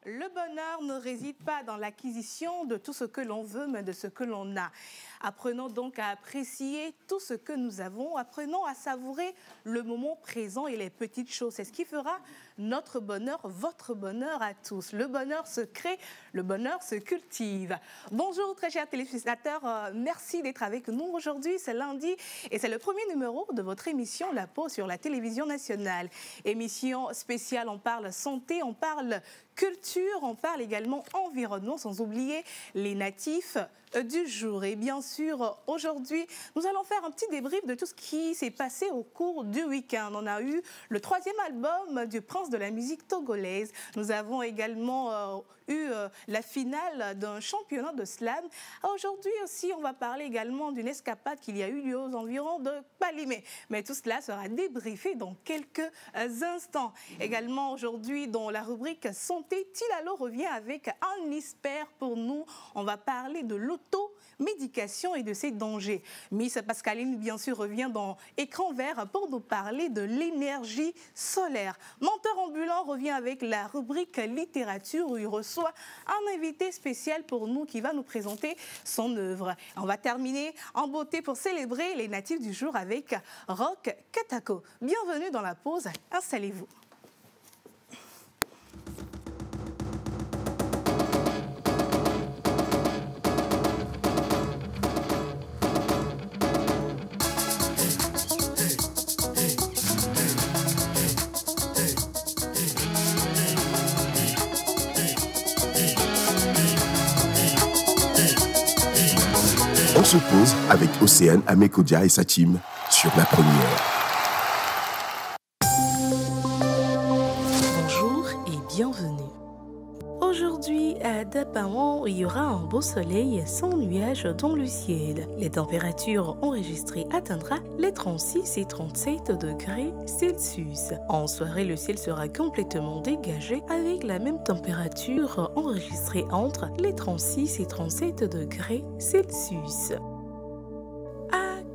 Le bonheur ne réside pas dans l'acquisition de tout ce que l'on veut, mais de ce que l'on a. Apprenons donc à apprécier tout ce que nous avons. Apprenons à savourer le moment présent et les petites choses. C'est ce qui fera notre bonheur, votre bonheur à tous. Le bonheur se crée, le bonheur se cultive. Bonjour très chers téléspectateurs, merci d'être avec nous aujourd'hui. C'est lundi et c'est le premier numéro de votre émission La Pause sur la télévision nationale. Émission spéciale, on parle santé, on parle culture, on parle également environnement, sans oublier les natifs du jour. Et bien sûr, aujourd'hui, nous allons faire un petit débrief de tout ce qui s'est passé au cours du week-end. On a eu le 3e album du prince de la musique togolaise. Nous avons également eu la finale d'un championnat de slam. Aujourd'hui aussi, on va parler également d'une escapade qu'il y a eu lieu aux environs de Palimé. Mais tout cela sera débriefé dans quelques instants. Également aujourd'hui, dans la rubrique santé, Tilalo revient avec un expert pour nous. On va parler de l'automédication et de ses dangers. Miss Pascaline, bien sûr, revient dans Écran vert pour nous parler de l'énergie solaire. Menteur ambulant revient avec la rubrique littérature où il reçoit un invité spécial pour nous qui va nous présenter son œuvre. On va terminer en beauté pour célébrer les natifs du jour avec Rock Katako. Bienvenue dans la pause, installez-vous. On se pose avec Océane Amekodia et sa team sur la première. Bonjour et bienvenue. Aujourd'hui, à Dapaman, il y aura un beau soleil sans nuages dans le ciel. Les températures enregistrées atteindront les 36 et 37 degrés Celsius. En soirée, le ciel sera complètement dégagé avec la même température enregistrée entre les 36 et 37 degrés Celsius.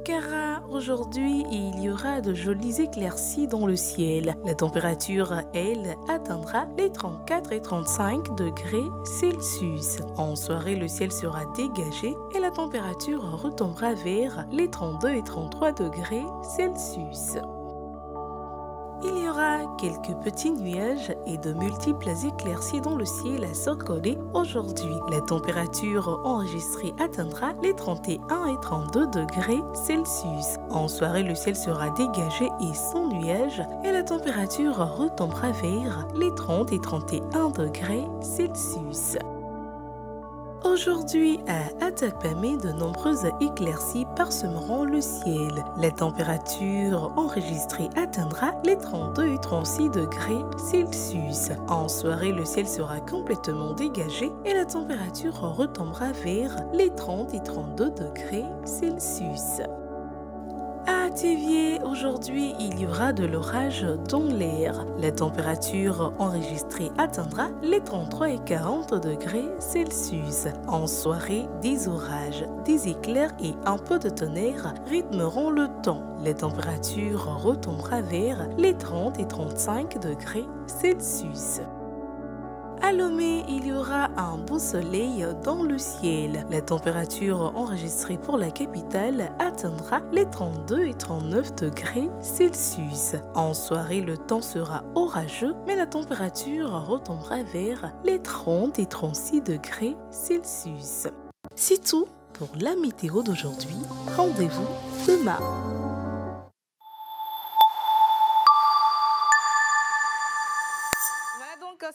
Car aujourd'hui, il y aura de jolies éclaircies dans le ciel. La température, elle, atteindra les 34 et 35 degrés Celsius. En soirée, le ciel sera dégagé et la température retombera vers les 32 et 33 degrés Celsius. Il y aura quelques petits nuages et de multiples éclaircies dans le ciel à Sokolé aujourd'hui. La température enregistrée atteindra les 31 et 32 degrés Celsius. En soirée, le ciel sera dégagé et sans nuages et la température retombera vers les 30 et 31 degrés Celsius. Aujourd'hui, à Atakpamé, de nombreuses éclaircies parsemeront le ciel. La température enregistrée atteindra les 32 et 36 degrés Celsius. En soirée, le ciel sera complètement dégagé et la température retombera vers les 30 et 32 degrés Celsius. À Tévié, aujourd'hui, il y aura de l'orage dans l'air. La température enregistrée atteindra les 33 et 40 degrés Celsius. En soirée, des orages, des éclairs et un peu de tonnerre rythmeront le temps. La température retombera vers les 30 et 35 degrés Celsius. À Lomé, il y aura un beau soleil dans le ciel. La température enregistrée pour la capitale atteindra les 32 et 39 degrés Celsius. En soirée, le temps sera orageux, mais la température retombera vers les 30 et 36 degrés Celsius. C'est tout pour la météo d'aujourd'hui. Rendez-vous demain.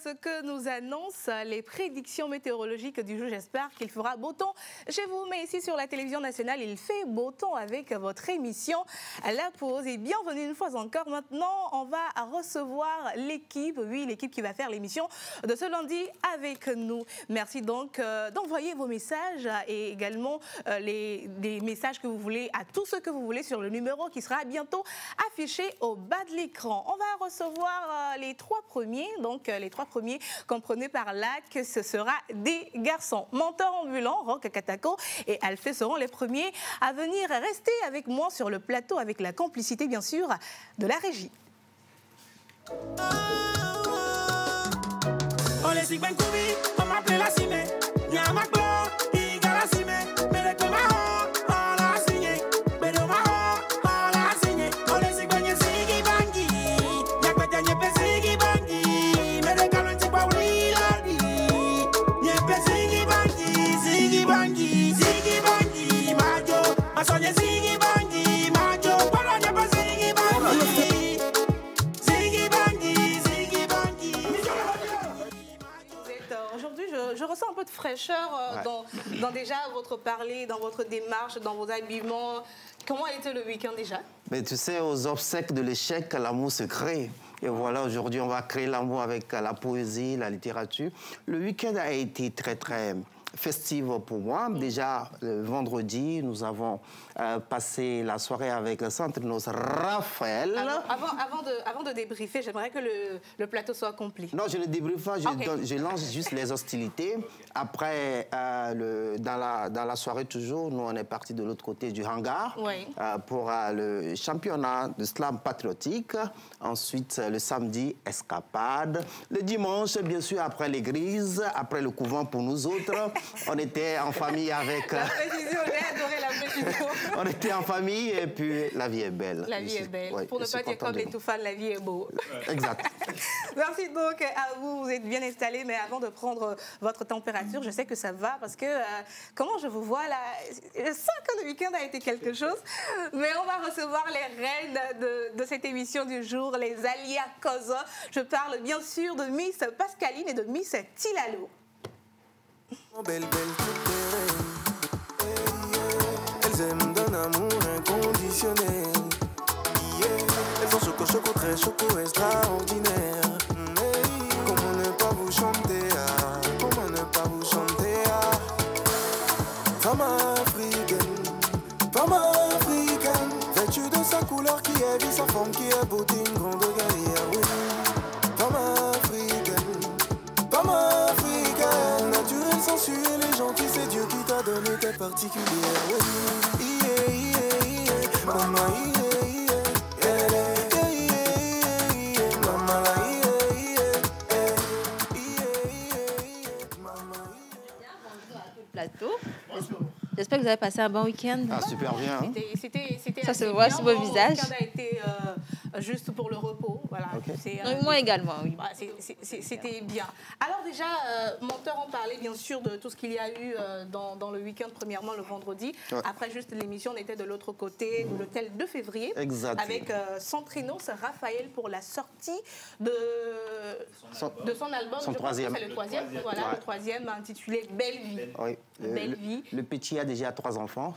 Ce que nous annoncent les prédictions météorologiques du jour. J'espère qu'il fera beau temps chez vous, mais ici sur la télévision nationale, il fait beau temps avec votre émission La Pause. Et bienvenue une fois encore. Maintenant, on va recevoir l'équipe, oui, l'équipe qui va faire l'émission de ce lundi avec nous. Merci donc d'envoyer vos messages et également des messages que vous voulez à tous ceux que vous voulez sur le numéro qui sera bientôt affiché au bas de l'écran. On va recevoir les 3 premiers, donc les 3 premiers, comprenez par là que ce sera des garçons. Menteur ambulant, Rock Katako et Alphée seront les premiers à venir rester avec moi sur le plateau avec la complicité, bien sûr, de la régie. On les Je ressens un peu de fraîcheur dans déjà votre parler, dans votre démarche, dans vos habillements. Comment a été le week-end déjà? Mais tu sais, aux obsèques de l'échec, l'amour se crée. Et voilà, aujourd'hui, on va créer l'amour avec la poésie, la littérature. Le week-end a été très, très festif pour moi. Déjà, le vendredi, nous avons passé la soirée avec le Centre Nos Raphaël. Avant de débriefer, j'aimerais que le plateau soit complet. Non, je ne débriefe pas, je lance juste les hostilités. Après, dans la soirée toujours, nous, on est parti de l'autre côté du hangar pour le championnat de slam patriotique. Ensuite, le samedi, escapade. Le dimanche, bien sûr, après l'église, après le couvent pour nous autres, on était en famille avec... La précision, j'ai adoré la précision. On était en famille et puis la vie est belle. La vie est belle. Oui, pour ne pas dire comme les tout fans, la vie est beau. Exact. Merci donc à vous, vous êtes bien installés, mais avant de prendre votre température, je sais que ça va parce que comment je vous vois là, je sens que le week-end a été quelque chose, mais on va recevoir les reines de cette émission du jour, les Alia Kozo. Je parle bien sûr de Miss Pascaline et de Miss Tilalo. Belle, elles aiment d'un amour inconditionnel. Elles sont choco, très choco, extraordinaire. Comment ne pas vous chanter, comment ne pas vous chanter. Femme africaine, vêtue de sa couleur qui est vie, sa forme qui est beauté, une grande guerrière, oui. Femme africaine, naturelle, sensuelle et gentille, c'est Dieu qui t'a donné tête particulière, oui. Mama, plateau. J'espère que vous avez passé un bon week-end. Ah, super bien. Hein? C'était ça se voit sur vos visages. Le week-end a été juste pour le repos. Voilà. Okay. Moi également, oui. C'était bien. Alors déjà, Menteur en parlait bien sûr de tout ce qu'il y a eu dans le week-end, premièrement le vendredi. Ouais. Après juste l'émission, on était de l'autre côté, de l'hôtel 2 février. Exactement. Avec Centrinos Raphaël pour la sortie de son album. Son troisième. C'est le troisième. Voilà, le troisième intitulé Belle Vie. Oui. Belle Vie. Le petit a déjà 3 enfants.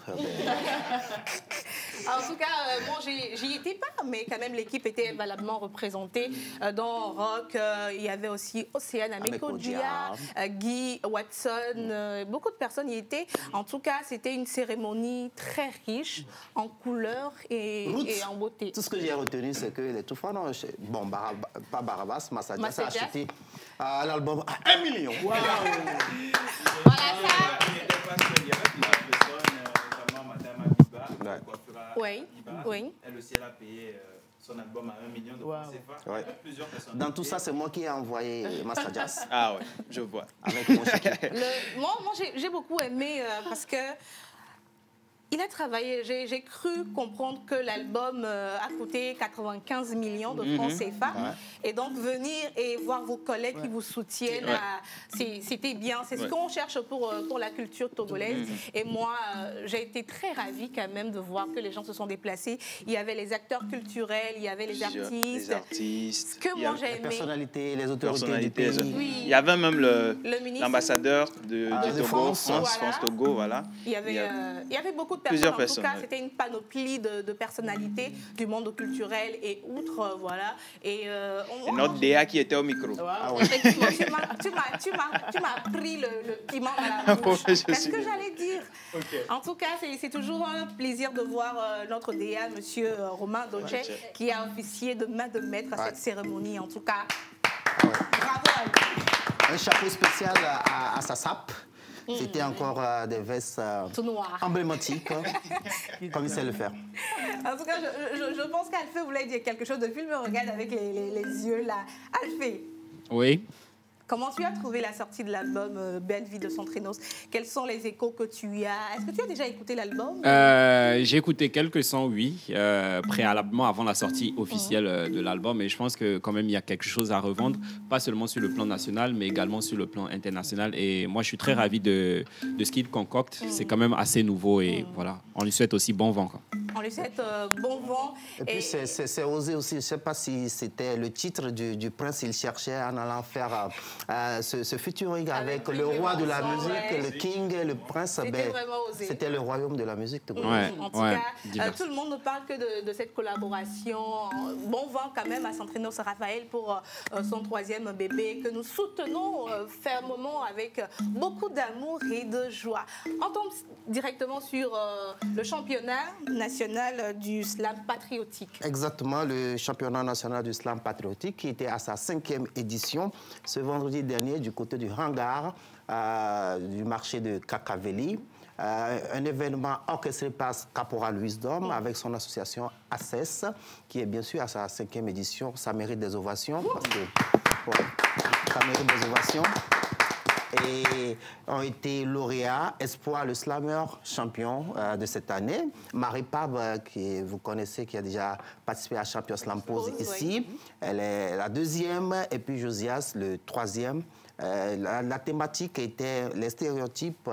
En tout cas, moi, j'y étais pas, mais quand même, l'équipe était valablement représentée. Dans Rock, il y avait aussi Océane Amekodia, Guy Watson, beaucoup de personnes y étaient. En tout cas, c'était une cérémonie très riche en couleurs et en beauté. Tout ce que j'ai retenu, c'est que les Toufans, bon, pas Barabas, Massadja a acheté l'album à 1 million. Wow. Voilà ça. Oui. Elle aussi, elle a payé son album à 1 million de francs CFA. Ouais. Plusieurs personnes. Dans tout ça, c'est moi qui ai envoyé Massadjas. Ah ouais, je vois. Avec mon chèque. Moi j'ai beaucoup aimé parce que il a travaillé. J'ai cru comprendre que l'album a coûté 95 millions de francs CFA. Ouais. Et donc, venir et voir vos collègues qui vous soutiennent, c'était bien. C'est ce qu'on cherche pour la culture togolaise. Et moi, j'ai été très ravie quand même de voir que les gens se sont déplacés. Il y avait les acteurs culturels, il y avait les artistes. Ce que moi, j'ai aimé. Les personnalités, les autorités du pays. Oui. Il y avait même l'ambassadeur de Togo, France Togo, voilà. Il y avait beaucoup de plusieurs personnes. En tout cas, c'était une panoplie de personnalités du monde culturel et outre, voilà. Et notre DA qui était au micro. Wow. Ah ouais. Effectivement, tu m'as pris le piment dans la bouche. Qu'est-ce que j'allais dire? En tout cas, c'est toujours un plaisir de voir notre DA, monsieur Romain Doche, qui a officié de main de maître à cette cérémonie. En tout cas, bravo à lui. Un chapeau spécial à sa sape. C'était encore des vestes emblématiques, comme il sait le faire. En tout cas, je pense qu'Alphée voulait dire quelque chose. Depuis, il me regarde avec les yeux là. Alphée. Oui. Comment tu as trouvé la sortie de l'album Belle vie de Centrinos? Quels sont les échos que tu as? Est-ce que tu as déjà écouté l'album? J'ai écouté quelques sons, oui, préalablement avant la sortie officielle de l'album. Et je pense que quand même, il y a quelque chose à revendre, pas seulement sur le plan national, mais également sur le plan international. Et moi, je suis très ravi de ce qu'il concocte. C'est quand même assez nouveau et voilà, on lui souhaite aussi bon vent, quoi. On lui souhaite bon vent. Et puis, c'est osé aussi. Je ne sais pas si c'était le titre du prince. Il cherchait en allant faire ce featuring avec le roi de la musique, le king, le prince. C'était vraiment osé. C'était le royaume de la musique. En tout cas, tout le monde ne parle que de cette collaboration. Bon vent quand même à Centrinos Raphaël pour son 3e bébé que nous soutenons fermement avec beaucoup d'amour et de joie. On tombe directement sur le championnat national du slam patriotique. Exactement, le championnat national du slam patriotique qui était à sa 5e édition ce vendredi dernier du côté du hangar du marché de Kakaveli. Un événement orchestré par Caporal Wisdom avec son association ACES qui est bien sûr à sa 5e édition. Ça mérite des ovations parce que ça mérite des ovations. Et ont été lauréats Espoir, le slammer champion de cette année. Marie Pab, qui vous connaissez, qui a déjà participé à Champion Slam Pose ici. Elle est la 2e et puis Josias, le 3e. La thématique était les stéréotypes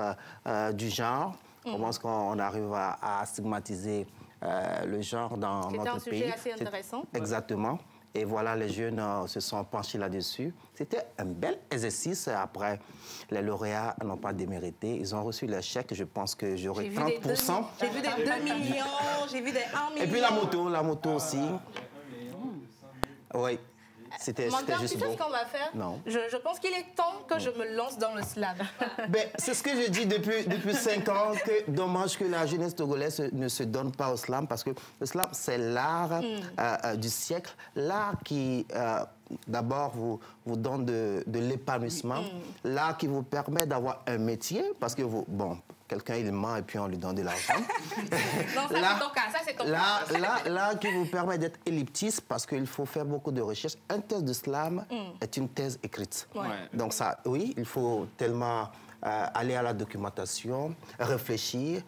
du genre. Comment est-ce qu'on arrive à stigmatiser le genre dans notre pays. C'était un sujet assez intéressant. Exactement. Et voilà, les jeunes se sont penchés là-dessus. C'était un bel exercice. Après, les lauréats n'ont pas démérité. Ils ont reçu leur chèque. Je pense que j'aurai 30%. J'ai vu des 2 millions, j'ai vu des 1 million. Et puis la moto aussi. Oui. C'était juste tu sais ce qu'on va faire? Non. Je pense qu'il est temps que je me lance dans le slam. C'est ce que je dis depuis 5 ans, que dommage que la jeunesse togolaise ne se donne pas au slam, parce que le slam, c'est l'art du siècle, l'art qui... d'abord, vous donne de l'épanouissement, l'art qui vous permet d'avoir un métier, parce que quelqu'un, il ment et puis on lui donne de l'argent. Non, ça, c'est ton cas. Là, qui vous permet d'être elliptiste, parce qu'il faut faire beaucoup de recherches. Un thèse de slam est une thèse écrite. Ouais. Donc ça, oui, il faut tellement aller à la documentation, réfléchir,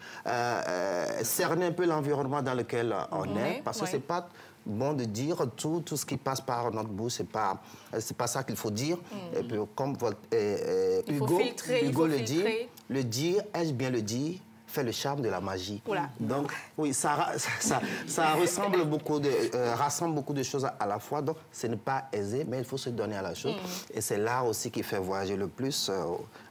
cerner un peu l'environnement dans lequel on est, parce que c'est pas bon de dire tout ce qui passe par notre bouche, c'est pas ça qu'il faut dire. Et puis, comme Hugo le dire, ai-je bien le dire, fait le charme de la magie. Voilà. Donc, oui, ça rassemble beaucoup de choses à la fois. Donc, ce n'est pas aisé, mais il faut se donner à la chose. Et c'est l'art aussi qui fait voyager le plus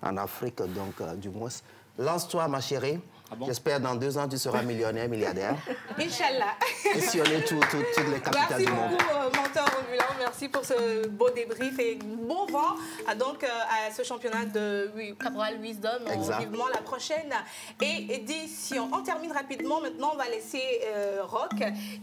en Afrique, donc, du moins. Lance-toi, ma chérie. Ah bon? J'espère dans 2 ans, tu seras millionnaire, milliardaire. Inch'Allah. Et sillonner toutes les capitales du monde. Merci beaucoup, mentor ambulant. Merci pour ce beau débrief et bon vent à ce championnat de Caporal Wisdom. Vivement la prochaine édition. On termine rapidement. Maintenant, on va laisser Rock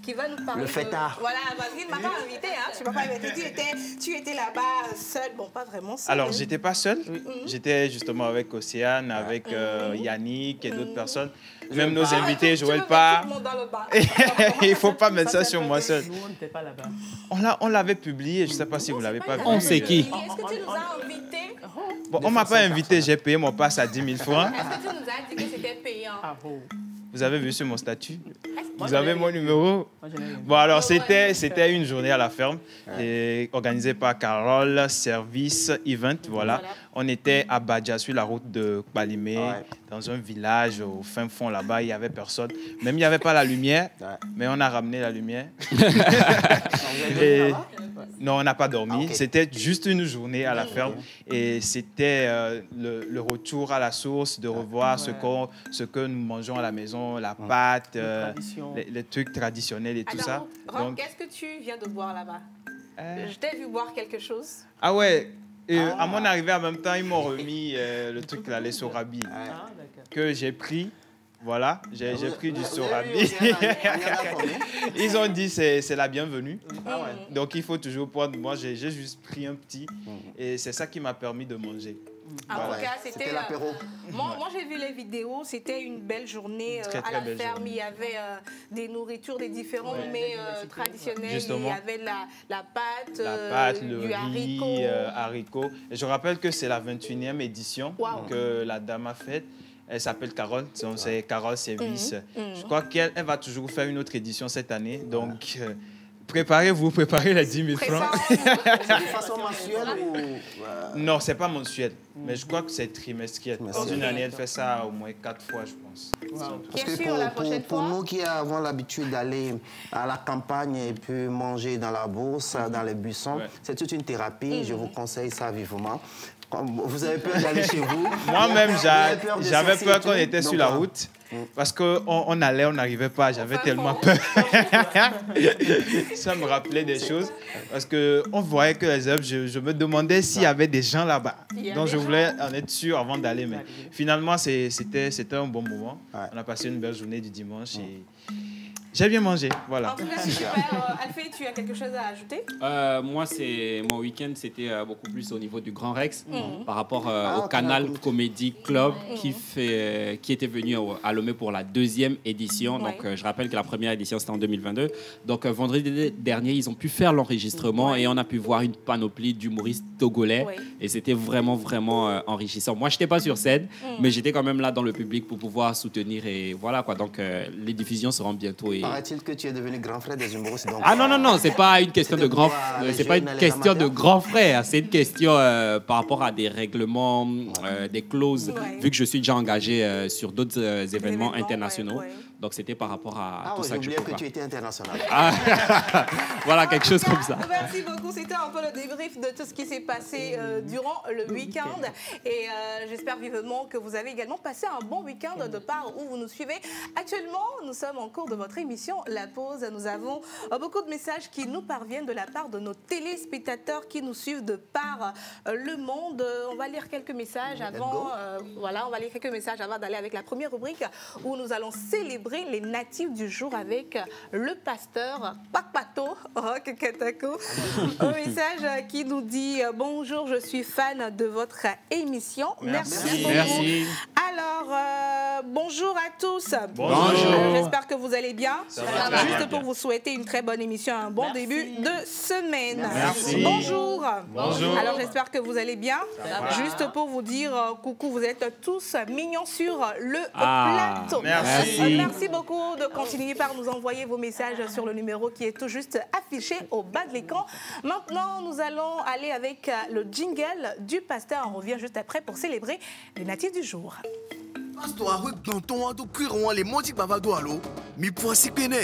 qui va nous parler. Le fêtard. Voilà, parce qu'il ne m'a pas invité. Tu m'as pas invité. Tu étais là-bas seul. Bon, pas vraiment seul. Alors, j'étais pas seul. J'étais justement avec Océane, avec Yannick et d'autres personnes. Même nos invités, Joël Pas. Il ne faut pas mettre ça sur moi seul. Nous, on n'était pas là-bas. On l'avait publié, je ne sais pas si vous ne l'avez pas vu. On sait qui? Est-ce que tu nous as invités? Bon, on ne m'a pas invité, j'ai payé mon passe à 10 000 francs. Est-ce que tu nous as dit que c'était payant? Vous avez vu sur mon statut? Vous avez mon numéro? Bon, alors, c'était une journée à la ferme, organisée par Carole Service Event, voilà. On était à Badja, sur la route de Balimé, dans un village au fin fond là-bas, il n'y avait personne. Même il n'y avait pas la lumière, mais on a ramené la lumière. Non, on n'a pas dormi. Okay. C'était juste une journée à la ferme. Et c'était le retour à la source, de revoir ce que nous mangeons à la maison, la pâte, les trucs traditionnels et tout ça. Donc, qu'est-ce que tu viens de boire là-bas? Je t'ai vu boire quelque chose. Ah ouais. À mon arrivée, en même temps, ils m'ont remis le truc, là, les sorabi, que j'ai pris. Voilà, j'ai pris du Sorami. Ils ont dit c'est la bienvenue. Donc il faut toujours prendre. Moi, j'ai juste pris un petit et c'est ça qui m'a permis de manger. En tout cas, c'était l'apéro. Moi, j'ai vu les vidéos. C'était une belle journée à la ferme. Il y avait des nourritures, des différents mets traditionnels. Justement. Il y avait la pâte, le du riz, haricot. Et je rappelle que c'est la 21e édition que la dame a faite. Elle s'appelle Carole, c'est Carole Service. Je crois qu'elle va toujours faire une autre édition cette année. Donc, préparez-vous, préparez les 10 000 francs. C'est de façon mensuelle ou... Non, ce n'est pas mensuel. Mais je crois que c'est trimestriel. Dans une année, elle fait ça au moins 4 fois, je pense. Parce que pour nous qui avons l'habitude d'aller à la campagne et puis manger dans la bourse, dans les buissons, c'est toute une thérapie. Je vous conseille ça vivement. Vous avez peur d'aller chez vous? Moi-même, j'avais peur qu'on était sur la route. Parce qu'on allait, on n'arrivait pas. J'avais tellement peur. Ça me rappelait des choses. Parce qu'on voyait que les œuvres, je me demandais s'il y avait des gens là-bas. Donc, je voulais en être sûr avant d'aller. Mais finalement, c'était un bon moment. On a passé une belle journée du dimanche. Et j'ai bien mangé, voilà. En tout cas, c'est super. Alfie, tu as quelque chose à ajouter? Moi, mon week-end, c'était beaucoup plus au niveau du Grand Rex, par rapport au Canal Comedy Club qui était venu à Lomé pour la 2e édition. Donc, je rappelle que la première édition, c'était en 2022. Donc, vendredi dernier, ils ont pu faire l'enregistrement et on a pu voir une panoplie d'humoristes togolais. Et c'était vraiment, vraiment enrichissant. Moi, je n'étais pas sur scène, mais j'étais quand même là dans le public pour pouvoir soutenir. Et voilà, quoi. Donc, les diffusions seront bientôt. Paraît-il que tu es devenu grand frère des humoristes. Donc, non, c'est pas une question de grand, c'est pas une question de grand frère, c'est une question par rapport à des règlements, des clauses. Vu que je suis déjà engagé sur d'autres événements internationaux, donc c'était par rapport à tout ça que je peux que tu étais international. Voilà, quelque chose comme ça. Merci beaucoup. C'était un peu le débrief de tout ce qui s'est passé durant le week-end. Et j'espère vivement que vous avez également passé un bon week-end de part où vous nous suivez. Actuellement, nous sommes en cours de votre émission La Pause. Nous avons beaucoup de messages qui nous parviennent de la part de nos téléspectateurs qui nous suivent de par le monde. On va lire quelques messages avant. On va lire quelques messages avant d'aller avec la première rubrique où nous allons célébrer les natifs du jour avec le pasteur Pakpato Ketako. Un message qui nous dit bonjour, je suis fan de votre émission. Merci beaucoup. Merci. Alors, bonjour à tous. Bonjour. J'espère que vous allez bien. Juste pour vous souhaiter une très bonne émission, un bon début de semaine. Merci. Bonjour. Bonjour. Alors, j'espère que vous allez bien. Juste pour vous dire coucou, vous êtes tous mignons sur le plateau. Merci. Merci beaucoup de continuer par nous envoyer vos messages sur le numéro qui est tout juste affiché au bas de l'écran. Maintenant, nous allons aller avec le jingle du pasteur. On revient juste après pour célébrer les natifs du jour. Pasteur, dans ton ado cuiron les monti bavado allo, mi poisi pene.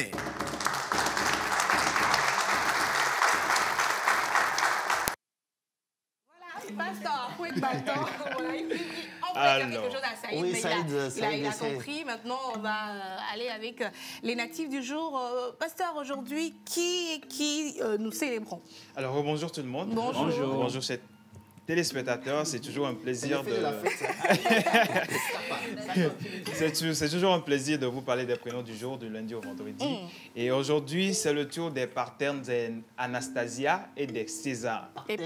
Pasteur, quick pasteur. On va dire quelque chose à Saïd, oui, mais Saïd, il a compris. Maintenant, on va aller avec les natifs du jour. Pasteur, aujourd'hui, qui nous célébrons? Alors, bonjour tout le monde. Bonjour. Bonjour, chers téléspectateurs. C'est toujours un plaisir c'est toujours un plaisir de vous parler des prénoms du jour, du lundi au vendredi. Et aujourd'hui, c'est le tour des parternes d'Anastasia et de César. Et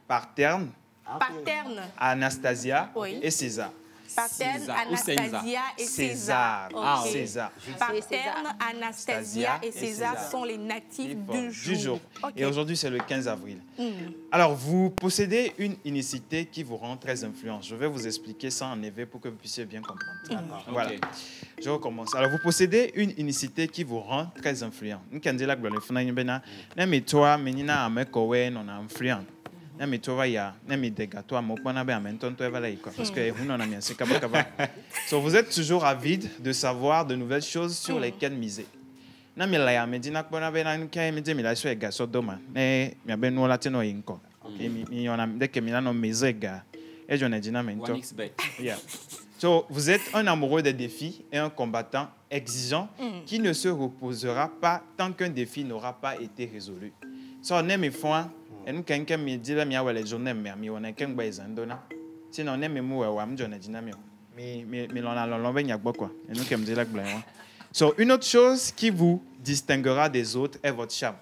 Parternes, Anastasia et César. Paterne, Anastasia et César. César. Paterne, Anastasia et César sont les natifs du jour. Et aujourd'hui, c'est le 15 avril. Alors, vous possédez une unicité qui vous rend très influent. Je vais vous expliquer ça en éveil pour que vous puissiez bien comprendre. Voilà. Je recommence. Alors, vous possédez une unicité qui vous rend très influent. Nous, quand on dit que toi, menina, on a influent. So, vous êtes toujours avide de savoir de nouvelles choses sur lesquelles miser. So, vous êtes un amoureux des défis et un combattant exigeant qui ne se reposera pas tant qu'un défi n'aura pas été résolu. So, on aime et nous, quelqu'un me dit, là, il y a les journées, mais on a quelqu'un qui est sinon, on aime moi, on a dit, Mais l'on y a quoi. Et nous qui me dit là que So, une autre chose qui vous distinguera des autres est votre charme.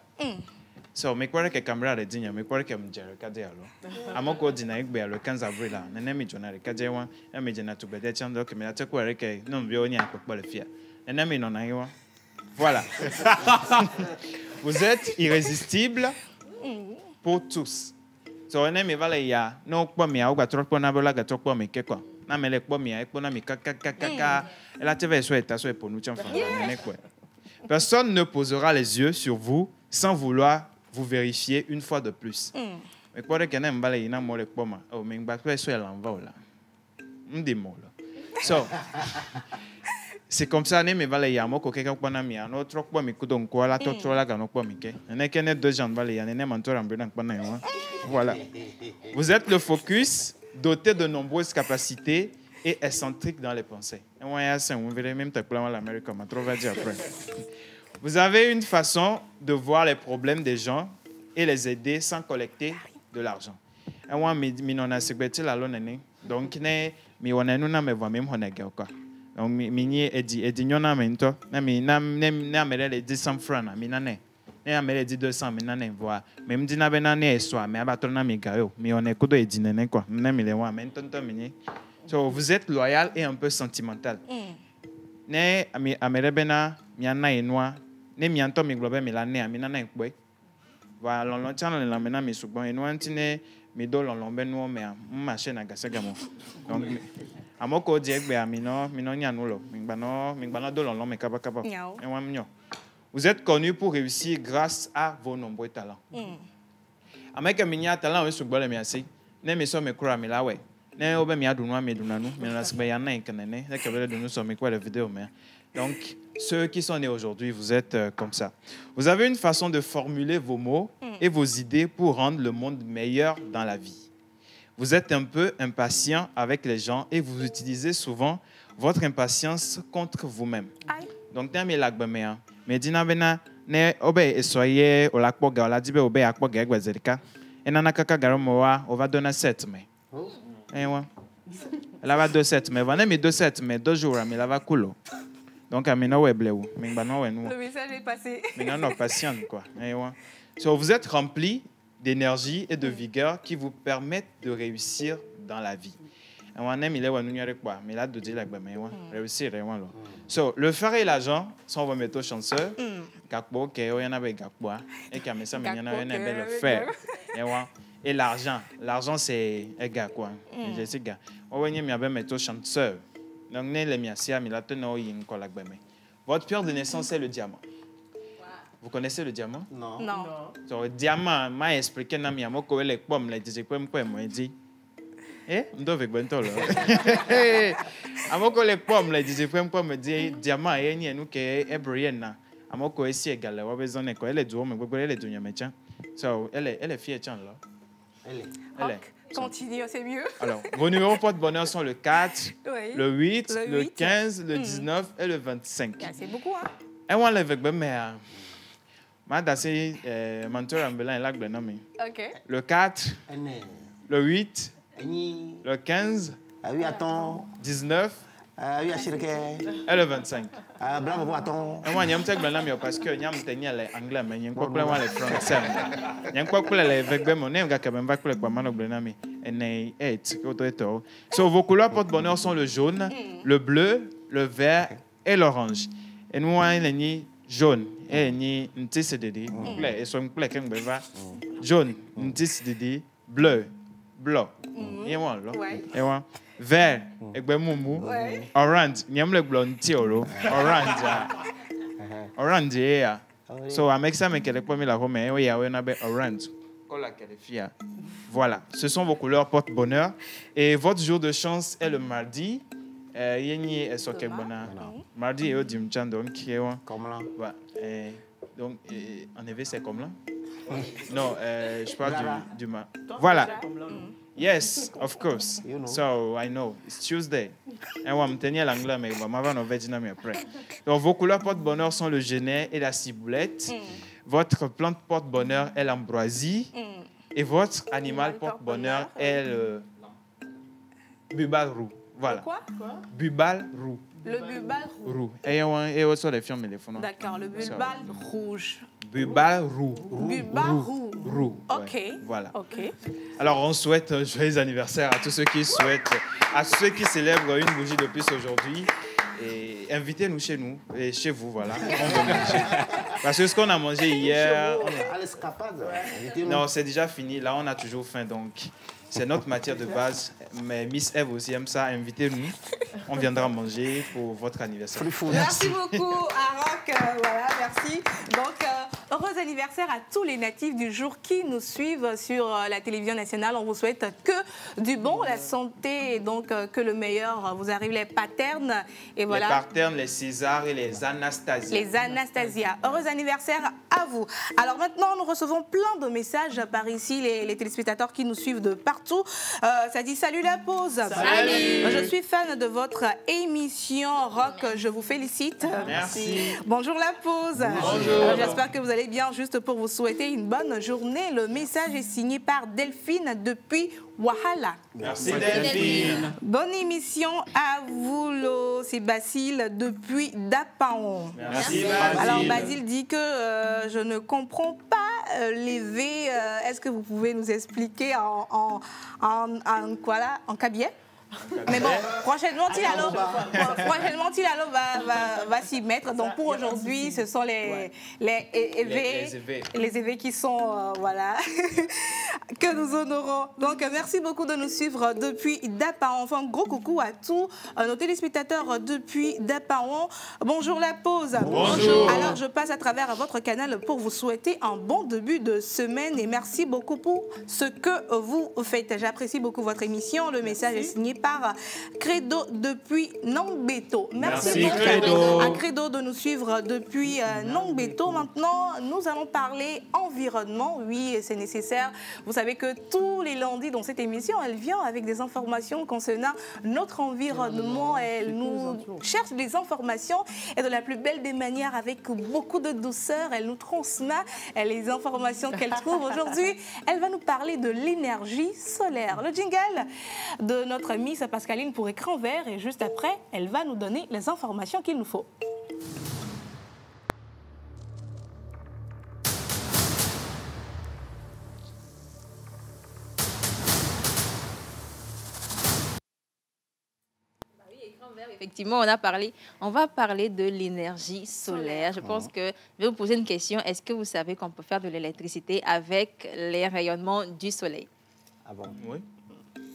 So, mais quoi que caméra de digne, mais quoi que me dire que dire alors. À mon côté dîner le 15 avril là, n'aime pas journal que dire one, n'aime pas journal tout bête tiens donc mais tu quoi que non vieux n'y a pas le fier. N'aime non aïe. Voilà. Vous êtes irrésistible pour tous. So, n'aime pas les ya, non pas mais au gâteau pour n'avoir la gâteau pour mais quoi. Na mele kpo mi ekpo na mi kaka la tv so eta so pour nous tiens personne ne posera les yeux sur vous sans vouloir vous vérifier une fois de plus. Mais quoi que n'aime pas les ina mo le kpo ma o me ngba so elle en va là. Ndi mo là. So c'est comme ça ne me va les ya mo ko keka kpo na mi ano tro kpo mi kudo nko la to tro la ga no kpo mi ke. Ne kene deux gens va les ya ne manto rambe na kpo na yo. Voilà. Vous êtes le focus doté de nombreuses capacités et excentrique dans les pensées. Vous avez une façon de voir les problèmes des gens et les aider sans collecter de l'argent. Donc, ne amele di 200 mi na ne voa me mdi na be na ne so me abatro na mi gayo mi on ekodo edine ne quoi na mi le wa me tonto mi ni. So vous êtes loyal et un peu sentimental. Ne ami amele be na mi ana enwa ne mi anto mi globe mi la ne ami na na ekwe wa lon lon channel la me na mi sugbon enwa ntine mi do lon lon be no me ma she na gasega mo. Donc amoko di egbe ami no mi no nya no lo mi gba no do lon lon me kaba enwa mnyo. Vous êtes connu pour réussir grâce à vos nombreux talents. Avec un mini talent, vous êtes bien assez. Ne me sommes quoi, mais là ouais. Ne obe mi adunwa me dunanu, mais la semaine yana inkanene. Ne kabele de nous sommes quoi la vidéo mais. Donc ceux qui sont nés aujourd'hui, vous êtes comme ça. Vous avez une façon de formuler vos mots et vos idées pour rendre le monde meilleur dans la vie. Vous êtes un peu impatient avec les gens et vous utilisez souvent votre impatience contre vous-même. Donc n'aimez la gbemea. Mais dina bena ne obe esoye olakpo ga oladibe obe akpo ga egwezerika enana kaka garomowa on va donner 7 mais ewa elle va 2-7 mais va ne 2-7 mais 2 jours mais la va coulo donc amina webleu mingba no wenu le message est passé mais non patient quoi ewa. So vous êtes rempli d'énergie et de vigueur qui vous permettent de réussir dans la vie. Mais là, de dire la réussir, so, le frère et l'argent sont vos métaux chanceux. Et l'argent, c'est égal quoi. Votre pierre de naissance, c'est le diamant. Vous connaissez le diamant? Non. So, le diamant, m'a expliqué, les pommes, les dit. Eh, ndove gbento lo. Amoko le pomme le disait pomme dit diamant et ni enu ke ebrien na. Amoko esi egale wa bezone ko ele duo me gbogbo ele dunya mecha. So elle est fière chan là. Elle. Continue, c'est mieux. Alors, vos numéros porte-bonheur sont le 4, oui. le 8, le 15, le 19 et le 25. Yeah, c'est beaucoup hein. Et on lève ben mais ma dasi mentor ambulant là que nommé. OK. Le 4, le 8, le 15, 19 et le 25. Moi, je suis parce que je suis anglais, mais je suis pas français. Je suis pas so, vos couleurs porte-bonheur sont le jaune, le bleu, le vert et l'orange. Et nous, on est jaune. Et jaune, bleu. Blanc, vert, orange, orange, so avec ça, mais qu'elle est pas mis la home, et orange. Voilà, ce sont vos couleurs porte-bonheur. Et votre jour de chance est le mardi. Mardi et au dimanche, donc, donc, en effet, c'est comme là. Non, je parle du voilà. Yes, of course. You know. So, I know. It's Tuesday. Et on va tenir l'anglais, mais on va en Vietnam après. Donc, vos couleurs porte-bonheur sont le genêt et la ciboulette. Votre plante porte-bonheur est l'ambroisie. Et votre animal porte-bonheur est le bubarou. Voilà. Quoi? Bubal roux. Le bubal rouge. Roux. Et sur les films et les fonds. D'accord, le bubal rouge. Bubal roux. Bubal roux. Roux. Ok. Ouais, voilà. Ok. Alors, on souhaite joyeux anniversaire à tous ceux qui souhaitent, à ceux qui célèbrent une bougie de plus aujourd'hui. Et invitez-nous chez nous et chez vous, voilà. On veut manger. Parce que ce qu'on a mangé hier... À l'escapade. Non, c'est déjà fini. Là, on a toujours faim, donc c'est notre matière de base. Mais Miss Eve aussi aime ça. Invitez-nous. On viendra manger pour votre anniversaire. Merci beaucoup à Rock. Voilà, merci. Donc, heureux anniversaire à tous les natifs du jour qui nous suivent sur la télévision nationale. On vous souhaite que du bon, la santé et donc que le meilleur vous arrive. Les paternes et voilà. Les paternes, les César et les Anastasia. Les Anastasia. Heureux anniversaire à vous. Alors maintenant, nous recevons plein de messages par ici, les téléspectateurs qui nous suivent de partout. Ça dit salut la pause. Salut. Je suis fan de votre émission Rock. Je vous félicite. Merci. Bonjour la pause. Bonjour. J'espère que vous allez bien. Juste pour vous souhaiter une bonne journée. Le message est signé par Delphine depuis Wahala. Merci Delphine. Bonne émission à vous, c'est Basile depuis Dapaon. Merci Basile. Alors Basile dit que je ne comprends pas les V. Est-ce que vous pouvez nous expliquer en quoi là, en cabiais? Mais bon, prochainement, Tilalo va s'y mettre. Donc pour aujourd'hui, ce sont les EV qui sont, voilà, que nous honorons. Donc merci beaucoup de nous suivre depuis Dapaon. Enfin, un gros coucou à tous nos téléspectateurs depuis Dapaon. Bonjour la pause. Bonjour. Alors je passe à travers votre canal pour vous souhaiter un bon début de semaine et merci beaucoup pour ce que vous faites. J'apprécie beaucoup votre émission. Le message est signé par Credo depuis Nangbeto. Merci beaucoup Credo. à Credo de nous suivre depuis Nangbeto. Maintenant, nous allons parler environnement. Oui, c'est nécessaire. Vous savez que tous les lundis dans cette émission, elle vient avec des informations concernant notre environnement. Elle nous cherche des informations et de la plus belle des manières, avec beaucoup de douceur. Elle nous transmet les informations qu'elle trouve aujourd'hui. Elle va nous parler de l'énergie solaire. Le jingle de notre Miss Pascaline pour écran vert et juste après, elle va nous donner les informations qu'il nous faut. Effectivement, on va parler de l'énergie solaire. Je pense que je vais vous poser une question. Est-ce que vous savez qu'on peut faire de l'électricité avec les rayonnements du soleil? Ah bon? Oui.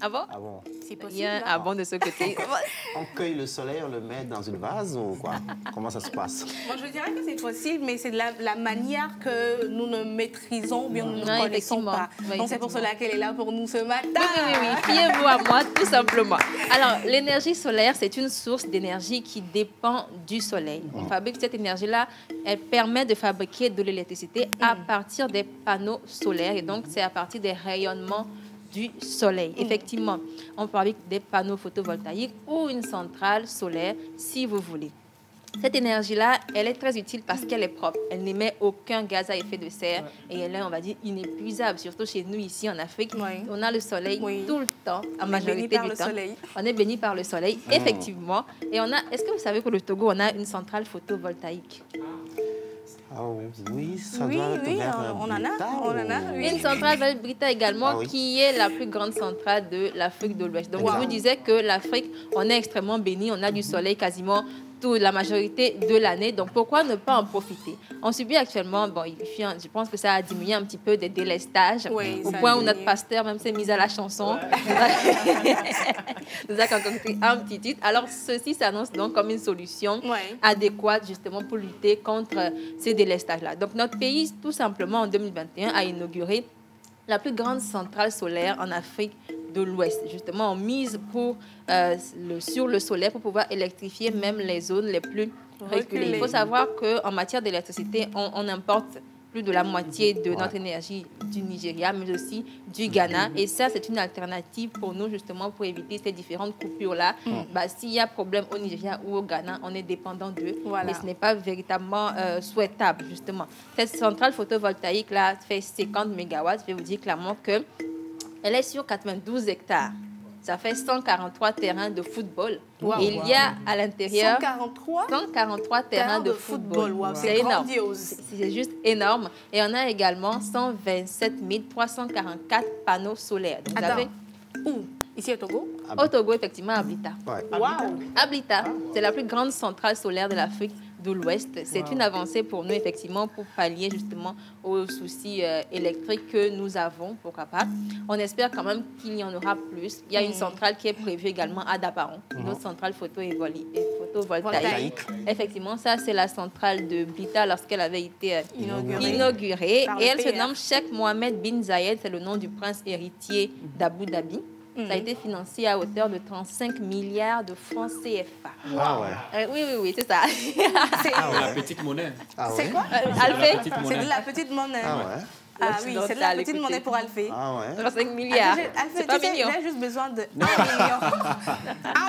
Ah bon? Ah bon? C'est possible. Il y a un ah bon de ce côté. On cueille le soleil, on le met dans une vase ou quoi? Comment ça se passe? Bon, je dirais que c'est possible, mais c'est de la manière que nous ne maîtrisons ou bien nous ne connaissons pas. Donc c'est pour cela qu'elle est là pour nous ce matin. Oui. Fiez-vous à moi, tout simplement. Alors, l'énergie solaire, c'est une source d'énergie qui dépend du soleil. On fabrique cette énergie-là, elle permet de fabriquer de l'électricité à partir des panneaux solaires. Et donc, c'est à partir des rayonnements du soleil. Effectivement, on fabrique des panneaux photovoltaïques ou une centrale solaire, si vous voulez. Cette énergie-là, elle est très utile parce qu'elle est propre. Elle n'émet aucun gaz à effet de serre et elle est, on va dire, inépuisable. Surtout chez nous, ici en Afrique, on a le soleil tout le temps, en majorité du temps. On est béni par le soleil, effectivement. Et on a, est-ce que vous savez qu'au Togo, on a une centrale photovoltaïque? Ah oui, ça doit être vers on en a. Oui. Une centrale vers Brita également, qui est la plus grande centrale de l'Afrique de l'Ouest. Donc, je vous disais que l'Afrique, on est extrêmement béni, on a du soleil quasiment toute la majorité de l'année. Donc, pourquoi ne pas en profiter? On subit actuellement, bon, je pense que ça a diminué un petit peu des délestages, au point où notre pasteur même s'est mis à la chanson. Nous a concocté un petit titre. Alors, ceci s'annonce donc comme une solution adéquate justement pour lutter contre ces délestages-là. Donc, notre pays, tout simplement, en 2021, a inauguré la plus grande centrale solaire en Afrique de l'Ouest. Justement, on mise sur le solaire pour pouvoir électrifier même les zones les plus reculées. Il faut savoir qu'en matière d'électricité, on importe plus de la moitié de notre énergie du Nigeria, mais aussi du Ghana. Et ça, c'est une alternative pour nous, justement, pour éviter ces différentes coupures-là. S'il y a problème au Nigeria ou au Ghana, on est dépendant d'eux. Et ce n'est pas véritablement souhaitable, justement. Cette centrale photovoltaïque-là fait 50 mégawatts. Je vais vous dire clairement qu'elle est sur 92 hectares. ça fait 143 terrains de football. Wow, et il y a à l'intérieur 143 terrains de football. Wow, c'est énorme. Grandiose. C'est juste énorme. Et on a également 127 344 panneaux solaires. Donc, attends, où? Ici au Togo? Au Togo, effectivement, à Blita. Ouais. Wow. À Blita, c'est la plus grande centrale solaire de l'Afrique de l'Ouest. C'est une avancée pour nous, effectivement, pour pallier justement aux soucis électriques que nous avons, pourquoi pas. On espère quand même qu'il y en aura plus. Il y a une centrale qui est prévue également à Dabaron, une autre centrale photovoltaïque. Effectivement, ça, c'est la centrale de Blita lorsqu'elle avait été inaugurée. Et elle se nomme Cheikh Mohammed bin Zayed, c'est le nom du prince héritier d'Abu Dhabi. Ça a été financé à hauteur de 35 milliards de francs CFA. Ah ouais. Oui, c'est ça. La petite monnaie. C'est quoi? Alphée? C'est de la petite monnaie. Ah ouais. Ah oui, c'est de la petite monnaie pour Alphée. Ah ouais. 35 milliards. Alphée, c'est pas mignon. J'ai juste besoin de 1 million.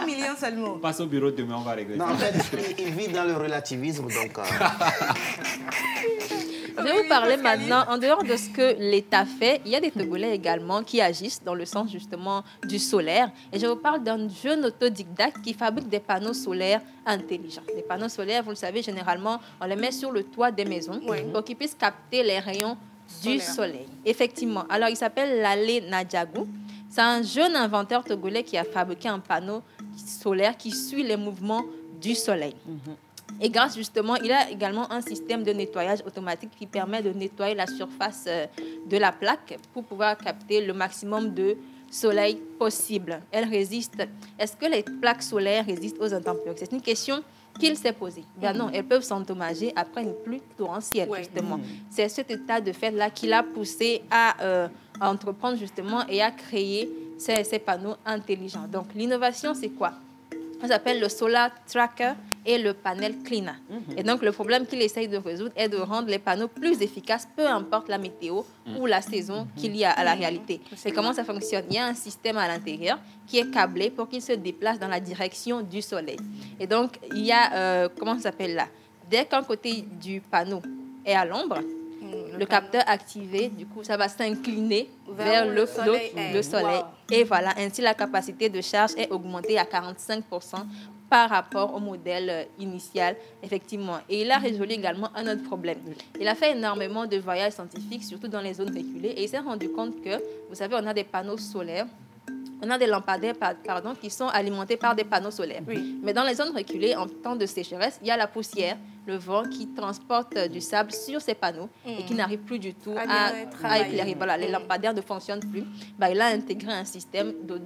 1 million seulement. Passe au bureau demain, on va régler. Non, en fait, il vit dans le relativisme, donc... Je vais vous parler maintenant, en dehors de ce que l'État fait, il y a des Togolais également qui agissent dans le sens justement du solaire. Et je vous parle d'un jeune autodidacte qui fabrique des panneaux solaires intelligents. Les panneaux solaires, vous le savez, généralement, on les met sur le toit des maisons pour qu'ils puissent capter les rayons du soleil. Effectivement. Alors, il s'appelle Lalé Nadjagou. C'est un jeune inventeur togolais qui a fabriqué un panneau solaire qui suit les mouvements du soleil. Et grâce justement, il a également un système de nettoyage automatique qui permet de nettoyer la surface de la plaque pour pouvoir capter le maximum de soleil possible. Elle résiste. Est-ce que les plaques solaires résistent aux intempéries? C'est une question qu'il s'est posée. Ben non, elles peuvent s'endommager après une pluie torrentielle, justement. C'est cet état de fait-là qui l'a poussé à entreprendre justement et à créer ces panneaux intelligents. Donc l'innovation, c'est quoi? Ça s'appelle le Solar Tracker et le panel Cleaner. Et donc, le problème qu'il essaye de résoudre est de rendre les panneaux plus efficaces, peu importe la météo ou la saison qu'il y a à la réalité. Et comment ça fonctionne? Il y a un système à l'intérieur qui est câblé pour qu'il se déplace dans la direction du soleil. Et donc, il y a, comment ça s'appelle là? Dès qu'un côté du panneau est à l'ombre, le capteur activé, du coup, ça va s'incliner vers le soleil. Wow. Et voilà, ainsi la capacité de charge est augmentée à 45% par rapport au modèle initial, effectivement. Et il a résolu également un autre problème. Il a fait énormément de voyages scientifiques, surtout dans les zones reculées, et il s'est rendu compte que, vous savez, on a des panneaux solaires, on a des lampadaires qui sont alimentés par des panneaux solaires. Mais dans les zones reculées, en temps de sécheresse, il y a la poussière, le vent qui transporte du sable sur ces panneaux et qui n'arrive plus du tout à éclairer. Voilà, les lampadaires ne fonctionnent plus. Il a intégré un système de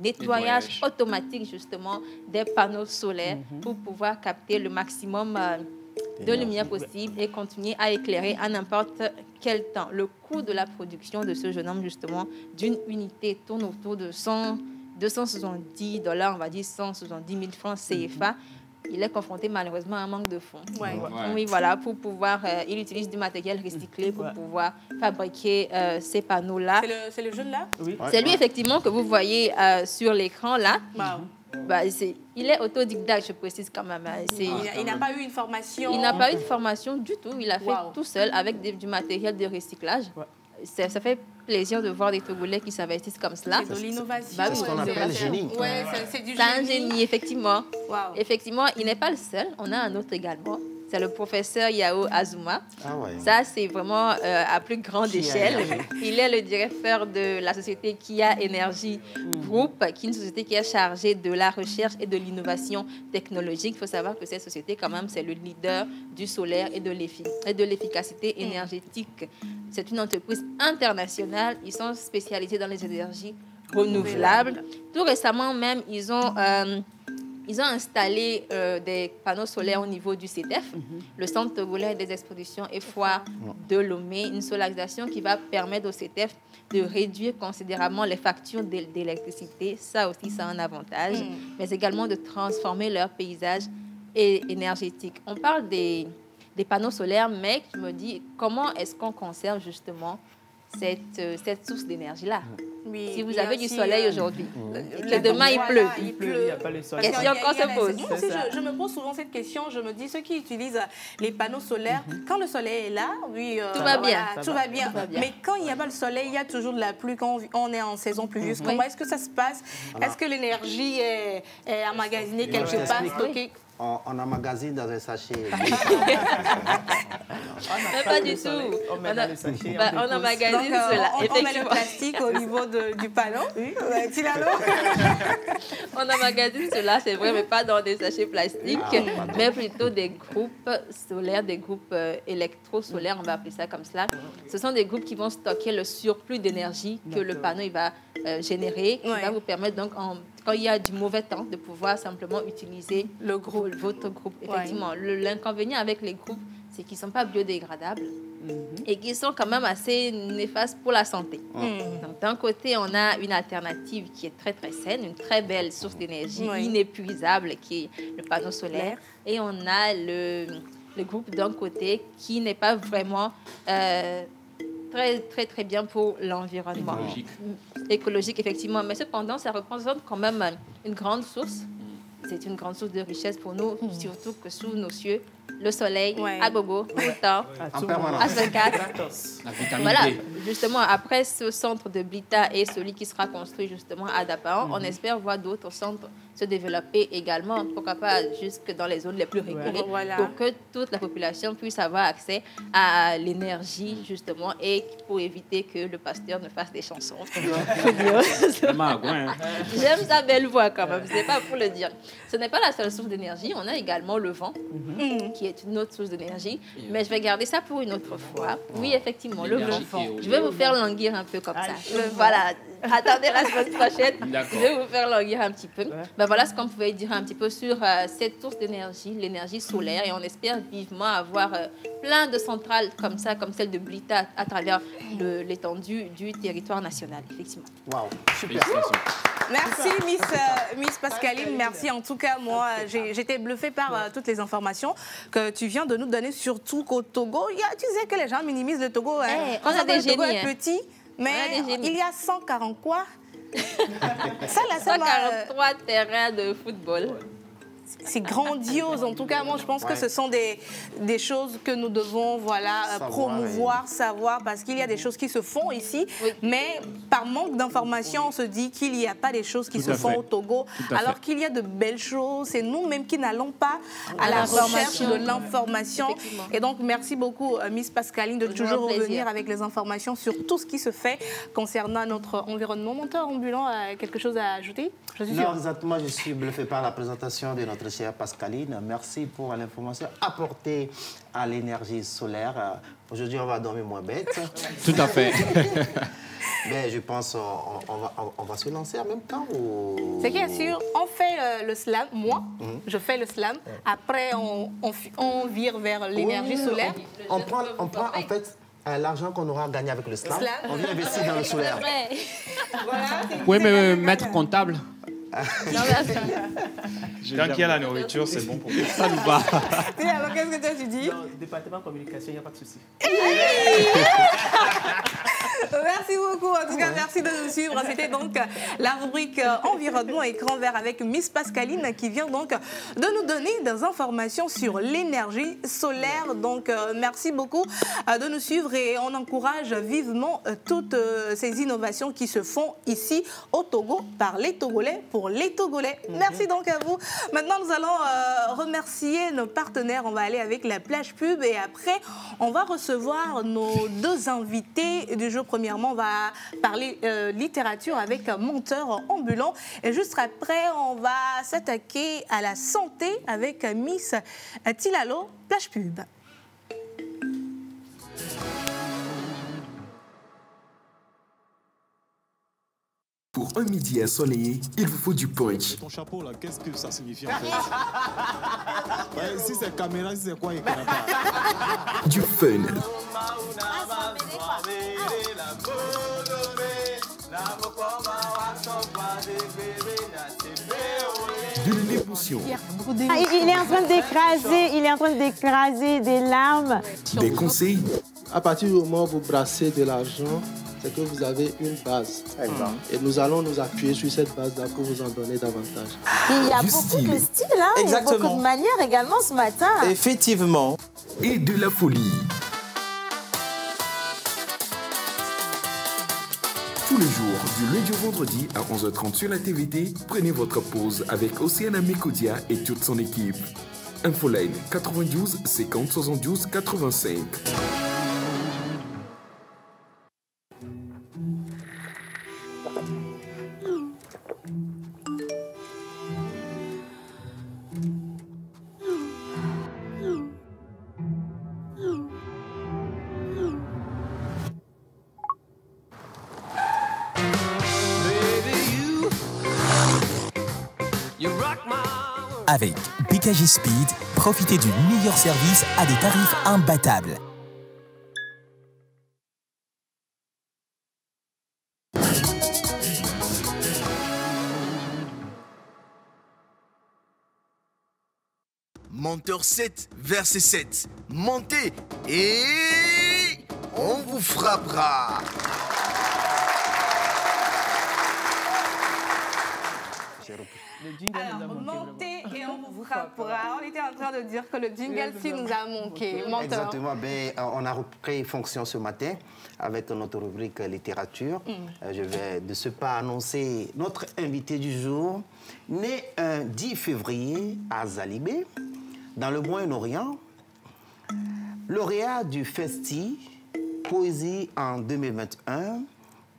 nettoyage automatique justement des panneaux solaires pour pouvoir capter le maximum de lumière possible et continuer à éclairer à n'importe quel temps. Le coût de la production de ce jeune homme, justement, d'une unité tourne autour de 270 $, on va dire 170 000 francs CFA. Il est confronté malheureusement à un manque de fonds. Oui, voilà, pour pouvoir, il utilise du matériel recyclé pour pouvoir fabriquer ces panneaux-là. C'est le jeune là? C'est lui, effectivement, que vous voyez sur l'écran là. Il est autodidacte, je précise quand même. Il n'a pas eu une formation? Il n'a pas eu de formation du tout. Il a fait tout seul avec du matériel de recyclage. Ça fait plaisir de voir des Togolais qui s'investissent comme cela. C'est de l'innovation. C'est ce qu'on appelle génie. C'est du génie. C'est un génie, effectivement. Effectivement, il n'est pas le seul. On a un autre également. C'est le professeur Yao Azuma. Ça, c'est vraiment à plus grande échelle. Il est le directeur de la société Kia Energy Group, qui est une société qui est chargée de la recherche et de l'innovation technologique. Il faut savoir que cette société, quand même, c'est le leader du solaire et de l'efficacité énergétique. C'est une entreprise internationale. Ils sont spécialisés dans les énergies renouvelables. Tout récemment même, ils ont installé des panneaux solaires au niveau du CETEF, le Centre togolais des expositions et foires de Lomé, une solarisation qui va permettre au CETEF de réduire considérablement les factures d'électricité. Ça aussi, c'est un avantage, mais également de transformer leur paysage énergétique. On parle des panneaux solaires, mais je me dis, comment est-ce qu'on conserve justement cette source d'énergie-là. Oui, si vous avez du soleil aujourd'hui, que demain il pleut. Il pleut. Il n'y a pas le soleil. Question qu'on se pose. Moi aussi, je me pose souvent cette question. Je me dis, ceux qui utilisent les panneaux solaires, quand le soleil est là, oui, tout va bien. Tout va bien. Mais quand il n'y a pas le soleil, il y a toujours de la pluie quand on est en saison pluvieuse. Comment est-ce que ça se passe? Est-ce que l'énergie est emmagasinée quelque part, stockée? On emmagasine dans un sachet. Mais pas du tout. On emmagasine cela. On met le plastique au niveau du panneau. On emmagasine cela, c'est vrai, mais pas dans des sachets plastiques, mais plutôt des groupes solaires, des groupes électro-solaires, on va appeler ça comme cela. Ce sont des groupes qui vont stocker le surplus d'énergie que le panneau il va générer, qui va vous permettre donc, quand il y a du mauvais temps, de pouvoir simplement utiliser votre groupe. Effectivement, l'inconvénient avec les groupes, c'est qu'ils ne sont pas biodégradables et qu'ils sont quand même assez néfastes pour la santé. Donc, d'un côté, on a une alternative qui est très, très saine, une très belle source d'énergie inépuisable qui est le panneau solaire. Et on a le groupe d'un côté qui n'est pas vraiment très, très, très bien pour l'environnement. Écologique, effectivement. Mais cependant, ça représente quand même une grande source. C'est une grande source de richesse pour nous, surtout que sous nos cieux, le soleil, à gogo, tout le temps, à 24. Voilà, justement, après ce centre de Blita et celui qui sera construit justement à Dapaon, on espère voir d'autres centres se développer également, pourquoi pas jusque dans les zones les plus reculées, pour que toute la population puisse avoir accès à l'énergie, justement, et pour éviter que le pasteur ne fasse des chansons. J'aime sa belle voix quand même, c'est pas pour le dire. Ce n'est pas la seule source d'énergie, on a également le vent, qui est une autre source d'énergie, mais je vais garder ça pour une autre fois. Oui, effectivement, le vent. Je vais vous faire languir un peu comme ça. Voilà. Attendez la semaine prochaine, je vais vous faire languir un petit peu. Ben voilà ce qu'on pouvait dire un petit peu sur cette source d'énergie, l'énergie solaire, et on espère vivement avoir plein de centrales comme ça, comme celle de Blita, à travers l'étendue du territoire national, effectivement. Waouh, super. Merci Miss Pascaline, merci. En tout cas, moi, j'étais bluffée par toutes les informations que tu viens de nous donner, surtout qu'au Togo, tu sais que les gens minimisent le Togo. On a des génies. Le Togo est petit. Mais il y a 140 quoi? Ça, là, 143 terrains de football. C'est grandiose. En tout cas, moi, je pense que ce sont des choses que nous devons promouvoir, savoir, parce qu'il y a des choses qui se font ici, mais par manque d'informations, on se dit qu'il n'y a pas des choses qui se font au Togo, alors qu'il y a de belles choses. C'est nous-mêmes qui n'allons pas à la recherche de l'information. Et donc, merci beaucoup, Miss Pascaline, de toujours revenir avec les informations sur tout ce qui se fait concernant notre environnement. Monteur ambulant, quelque chose à ajouter? Non, exactement, je suis bluffé par la présentation de notre chère Pascaline. Merci pour l'information apportée à l'énergie solaire. Aujourd'hui, on va dormir moins bête. Tout à fait. Mais je pense qu'on va se lancer en même temps. Ce qui est sûr, on fait le slam. Moi, je fais le slam. Après, on vire vers l'énergie solaire. On prend en fait l'argent qu'on aura gagné avec le slam. On vient investir dans le solaire. Vous pouvez me mettre comptable? Non, merci. Tant qu'il y a la nourriture, c'est bon pour moi. Ça nous va. Alors, qu'est-ce que toi tu dis? Dans le département communication, il n'y a pas de souci. Merci beaucoup. En tout cas, merci de nous suivre. C'était donc la rubrique Environnement Écran Vert avec Miss Pascaline qui vient donc de nous donner des informations sur l'énergie solaire. Donc, merci beaucoup de nous suivre et on encourage vivement toutes ces innovations qui se font ici au Togo par les Togolais pour les Togolais. Merci donc à vous. Maintenant, nous allons remercier nos partenaires. On va aller avec la plage pub et après, on va recevoir nos deux invités du jour. Premièrement, on va parler littérature avec un monteur ambulant. Et juste après, on va s'attaquer à la santé avec Miss Tilalo, plage pub. Pour un midi ensoleillé, il vous faut du punch. Ton chapeau là, qu'est-ce que ça signifie en fait? Si c'est caméra, si c'est quoi, il connaît pas. Du fun. De l'émotion. Il est en train d'écraser des larmes. Des conseils. À partir du moment où vous brassez de l'argent, c'est que vous avez une base. Et nous allons nous appuyer sur cette base-là pour vous en donner davantage. Il y a beaucoup de styles, hein. Il y a beaucoup de manières également ce matin. Effectivement. Et de la folie. Tous les jours, du lundi au vendredi à 11h30 sur la TVT, prenez votre pause avec Océane Amécodia et toute son équipe. Infoline 92 50 72 85. Avec BKG Speed, profitez du meilleur service à des tarifs imbattables. Monteur 7, verset 7. Montez et on vous frappera. Alors, montez et on vous frappera. On était en train de dire que le jingle ci nous a manqué. Menteur. Exactement. Ben, on a repris fonction ce matin avec notre rubrique littérature. Je vais de ce pas annoncer notre invité du jour, né un 10 février à Zalibé, dans le Moyen-Orient, lauréat du Festi Poésie en 2021,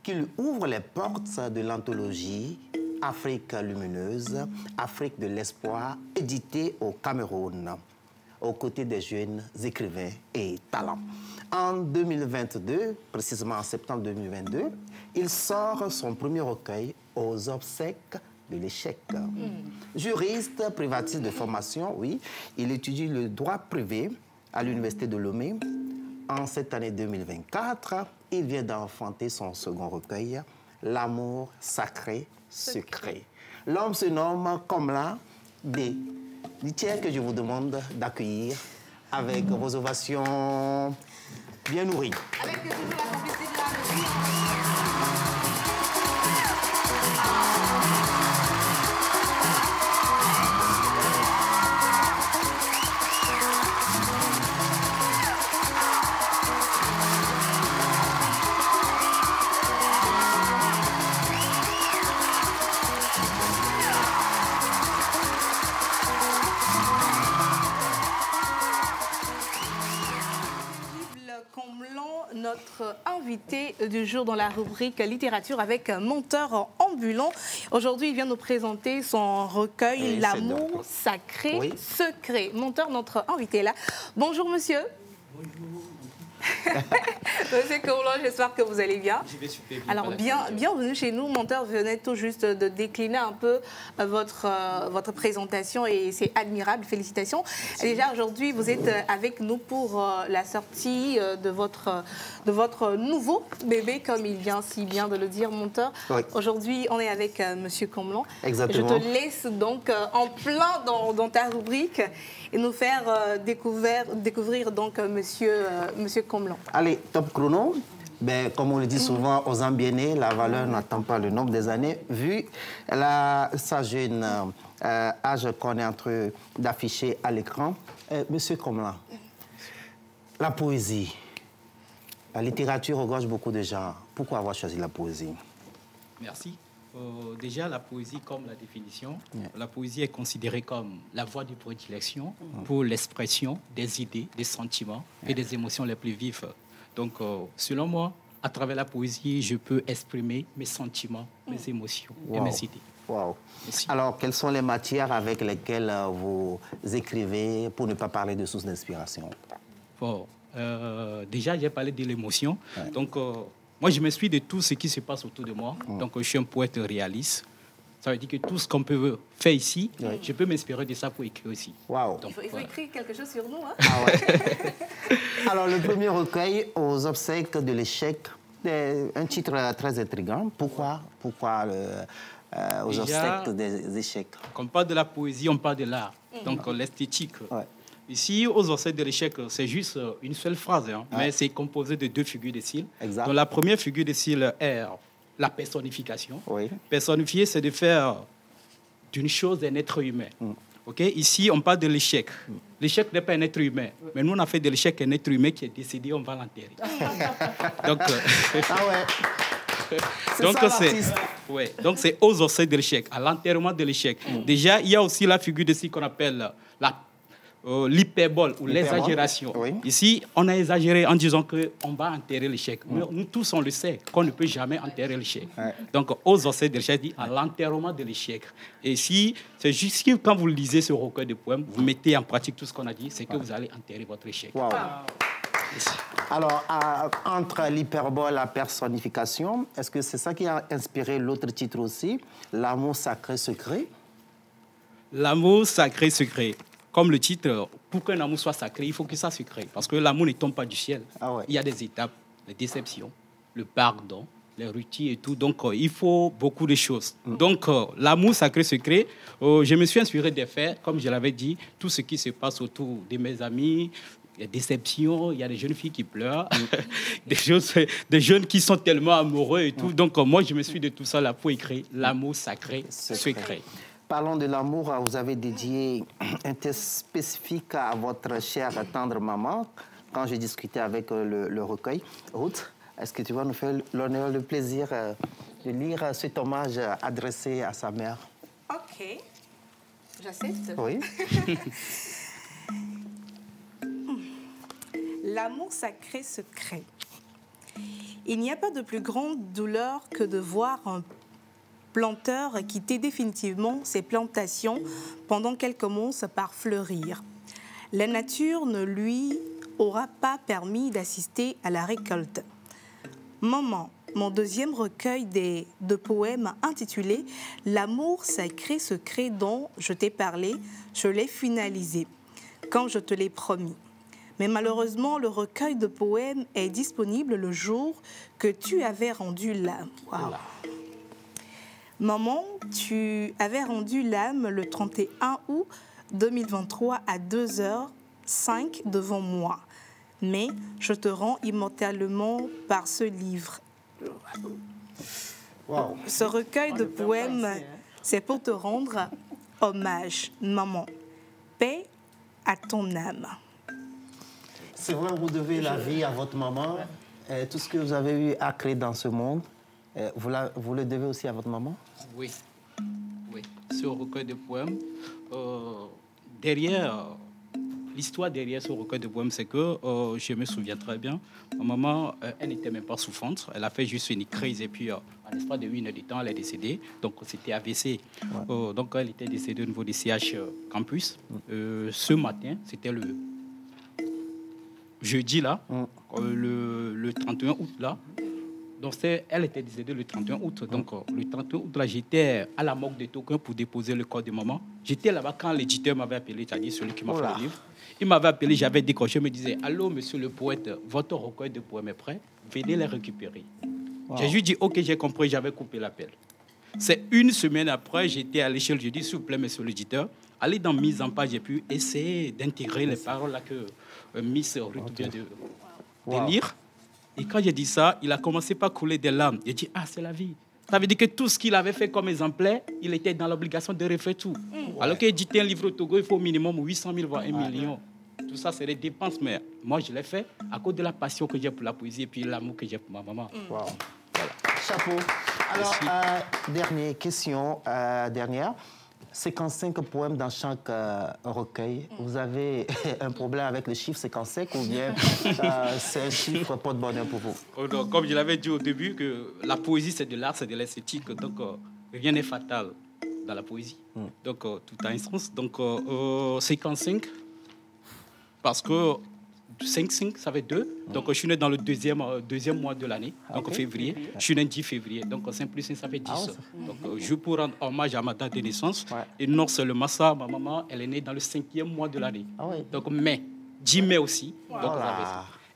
qui lui ouvre les portes de l'anthologie Afrique lumineuse, Afrique de l'espoir, édité au Cameroun, aux côtés des jeunes écrivains et talents. En 2022, précisément en septembre 2022, il sort son premier recueil aux obsèques de l'échec. Juriste, privatiste de formation, oui, il étudie le droit privé à l'Université de Lomé. En cette année 2024, il vient d'enfanter son second recueil, L'amour sacré secret. L'homme se nomme Komla D. Il tient que je vous demande d'accueillir avec vos ovations bien nourries. Avec toujours la complicité de la notre invité du jour dans la rubrique littérature avec Monteur ambulant. Aujourd'hui, il vient nous présenter son recueil L'amour sacré secret. Monteur, notre invité est là. Bonjour monsieur. Bonjour. Monsieur Komlan, j'espère que vous allez bien. Je vais super bien. Alors, bienvenue chez nous. Monteur venait tout juste de décliner un peu votre présentation et c'est admirable. Félicitations. Merci. Déjà, aujourd'hui, vous êtes avec nous pour la sortie de votre nouveau bébé, comme il vient si bien de le dire, Monteur. Oui. Aujourd'hui, on est avec monsieur Komlan. Exactement. Je te laisse donc en plein dans ta rubrique et nous faire découvrir donc monsieur Komlan. Allez, top chrono. Ben, comme on le dit souvent aux Ambiennés, la valeur n'attend pas le nombre des années. Vu sa jeune âge qu'on est en train d'afficher à l'écran, monsieur Komlan, la poésie, la littérature regorge beaucoup de gens. Pourquoi avoir choisi la poésie? Merci. Déjà, la poésie, comme la définition, la poésie est considérée comme la voie de prédilection pour l'expression des idées, des sentiments et des émotions les plus vives. Donc, selon moi, à travers la poésie, je peux exprimer mes sentiments, mes émotions et mes idées. Wow. Alors, quelles sont les matières avec lesquelles vous écrivez, pour ne pas parler de sources d'inspiration? Déjà, j'ai parlé de l'émotion. Donc, moi, je m'inspire de tout ce qui se passe autour de moi. Donc, je suis un poète réaliste. Ça veut dire que tout ce qu'on peut faire ici, je peux m'inspirer de ça pour écrire aussi. Wow. Donc, il faut écrire quelque chose sur nous. Hein? Ah ouais. Alors, le premier recueil, Aux obsèques de l'échec, un titre très intriguant. Pourquoi Aux obsèques des échecs? Quand on parle de la poésie, on parle de l'art. Donc, l'esthétique. Ici, aux ancêtres de l'échec, c'est juste une seule phrase, hein, mais c'est composé de 2 figures de style. Exact. Donc, la première figure de style est la personnification. Oui. Personnifier, c'est de faire d'une chose un être humain. Okay? Ici, on parle de l'échec. L'échec n'est pas un être humain, mais nous, on a fait de l'échec un être humain qui est décédé, on va l'enterrer. Donc, donc c'est aux ancêtres de l'échec, à l'enterrement de l'échec. Déjà, il y a aussi la figure de ce qu'on appelle l'hyperbole ou l'exagération. Oui. Ici, on a exagéré en disant qu'on va enterrer l'échec. Mais nous tous, on le sait, qu'on ne peut jamais enterrer l'échec. Donc, aux ancêtres de l'échec, dit à l'enterrement de l'échec. Et si, c'est juste que quand vous lisez ce recueil de poèmes, vous mettez en pratique tout ce qu'on a dit, c'est que vous allez enterrer votre échec. Wow. Alors, entre l'hyperbole et la personnification, est-ce que c'est ça qui a inspiré l'autre titre aussi, L'amour sacré secret? L'amour sacré secret. Comme le titre, pour qu'un amour soit sacré, il faut que ça soit secret. Parce que l'amour ne tombe pas du ciel. Il y a des étapes, les déceptions, le pardon, les ruptures et tout. Donc, il faut beaucoup de choses. Donc, l'amour sacré secret, je me suis inspiré des faits, comme je l'avais dit, tout ce qui se passe autour de mes amis. Il y a des déceptions, il y a des jeunes filles qui pleurent, des jeunes qui sont tellement amoureux et tout. Donc, moi, je me suis de tout ça là pour écrire l'amour sacré secret. Parlons de l'amour, vous avez dédié un texte spécifique à votre chère tendre maman quand j'ai discuté avec le recueil. Ruth, est-ce que tu vas nous faire l'honneur, le plaisir de lire cet hommage adressé à sa mère? Ok, j'accepte. Oui. L'amour sacré secret. Il n'y a pas de plus grande douleur que de voir un planteur quitter définitivement ses plantations pendant qu'elles commencent par fleurir. La nature ne lui aura pas permis d'assister à la récolte. Maman, mon deuxième recueil de poèmes intitulé « L'amour sacré secret dont je t'ai parlé, je l'ai finalisé, quand je te l'ai promis. Mais malheureusement, le recueil de poèmes est disponible le jour que tu avais rendu l'âme. Wow. Maman, tu avais rendu l'âme le 31 août 2023 à 2h05 devant moi. Mais je te rends immortellement par ce livre. Wow. Ce recueil de poèmes, c'est pour te rendre hommage, maman. Paix à ton âme. C'est vrai, vous devez la vie à votre maman. Tout ce que vous avez eu à créer dans ce monde, vous le devez aussi à votre maman? Oui. Ce recueil de poèmes, derrière, l'histoire derrière ce recueil de poèmes, c'est que je me souviens très bien, ma maman, elle n'était même pas souffrante, elle a fait juste une crise et puis en l'espace de 1 heure de temps, elle est décédée. Donc c'était AVC. Ouais. Donc elle était décédée au niveau du CH Campus. Ce matin, c'était le jeudi là, le 31 août là. Donc elle était décédée le 31 août. Donc le 31 août là, j'étais à la morgue de Tokin pour déposer le corps de maman. J'étais là-bas quand l'éditeur m'avait appelé, c'est-à-dire celui qui m'a fait le livre. Il m'avait appelé, j'avais décroché, il me disait « Allô, monsieur le poète, votre recueil de poèmes est prêt, venez les récupérer. » J'ai juste dit « Ok, j'ai compris », j'avais coupé l'appel. C'est une semaine après, j'étais à l'échelle, j'ai dit « S'il vous plaît, monsieur l'éditeur, allez dans mise en page, j'ai pu essayer d'intégrer les paroles là que Miss Ruth vient de lire. » Et quand j'ai dit ça, il a commencé par couler des larmes. Il a dit « Ah, c'est la vie. » Ça veut dire que tout ce qu'il avait fait comme exemplaire, il était dans l'obligation de refaire tout. Alors qu'éditer un livre au Togo, il faut au minimum 800 000, voire 1 million. Tout ça, c'est des dépenses, mais moi, je l'ai fait à cause de la passion que j'ai pour la poésie et puis l'amour que j'ai pour ma maman. Wow. Voilà. Chapeau. Alors, dernière question, dernière. 55 poèmes dans chaque recueil. Vous avez un problème avec le chiffre 55 ou bien c'est un chiffre pas de bonheur pour vous? Donc, comme je l'avais dit au début, que la poésie, c'est de l'art, c'est de l'esthétique. Donc, rien n'est fatal dans la poésie. Donc, tout a un sens. Donc, 55, parce que 5, ça fait 2. Donc, je suis né dans le deuxième mois de l'année, donc février. Je suis né 10 février. Donc, 5 plus 5, ça fait 10. Donc, je peux rendre hommage à ma date de naissance. Et non seulement ça, ma maman, elle est née dans le 5e mois de l'année. Donc, mai. 10 mai aussi. Donc,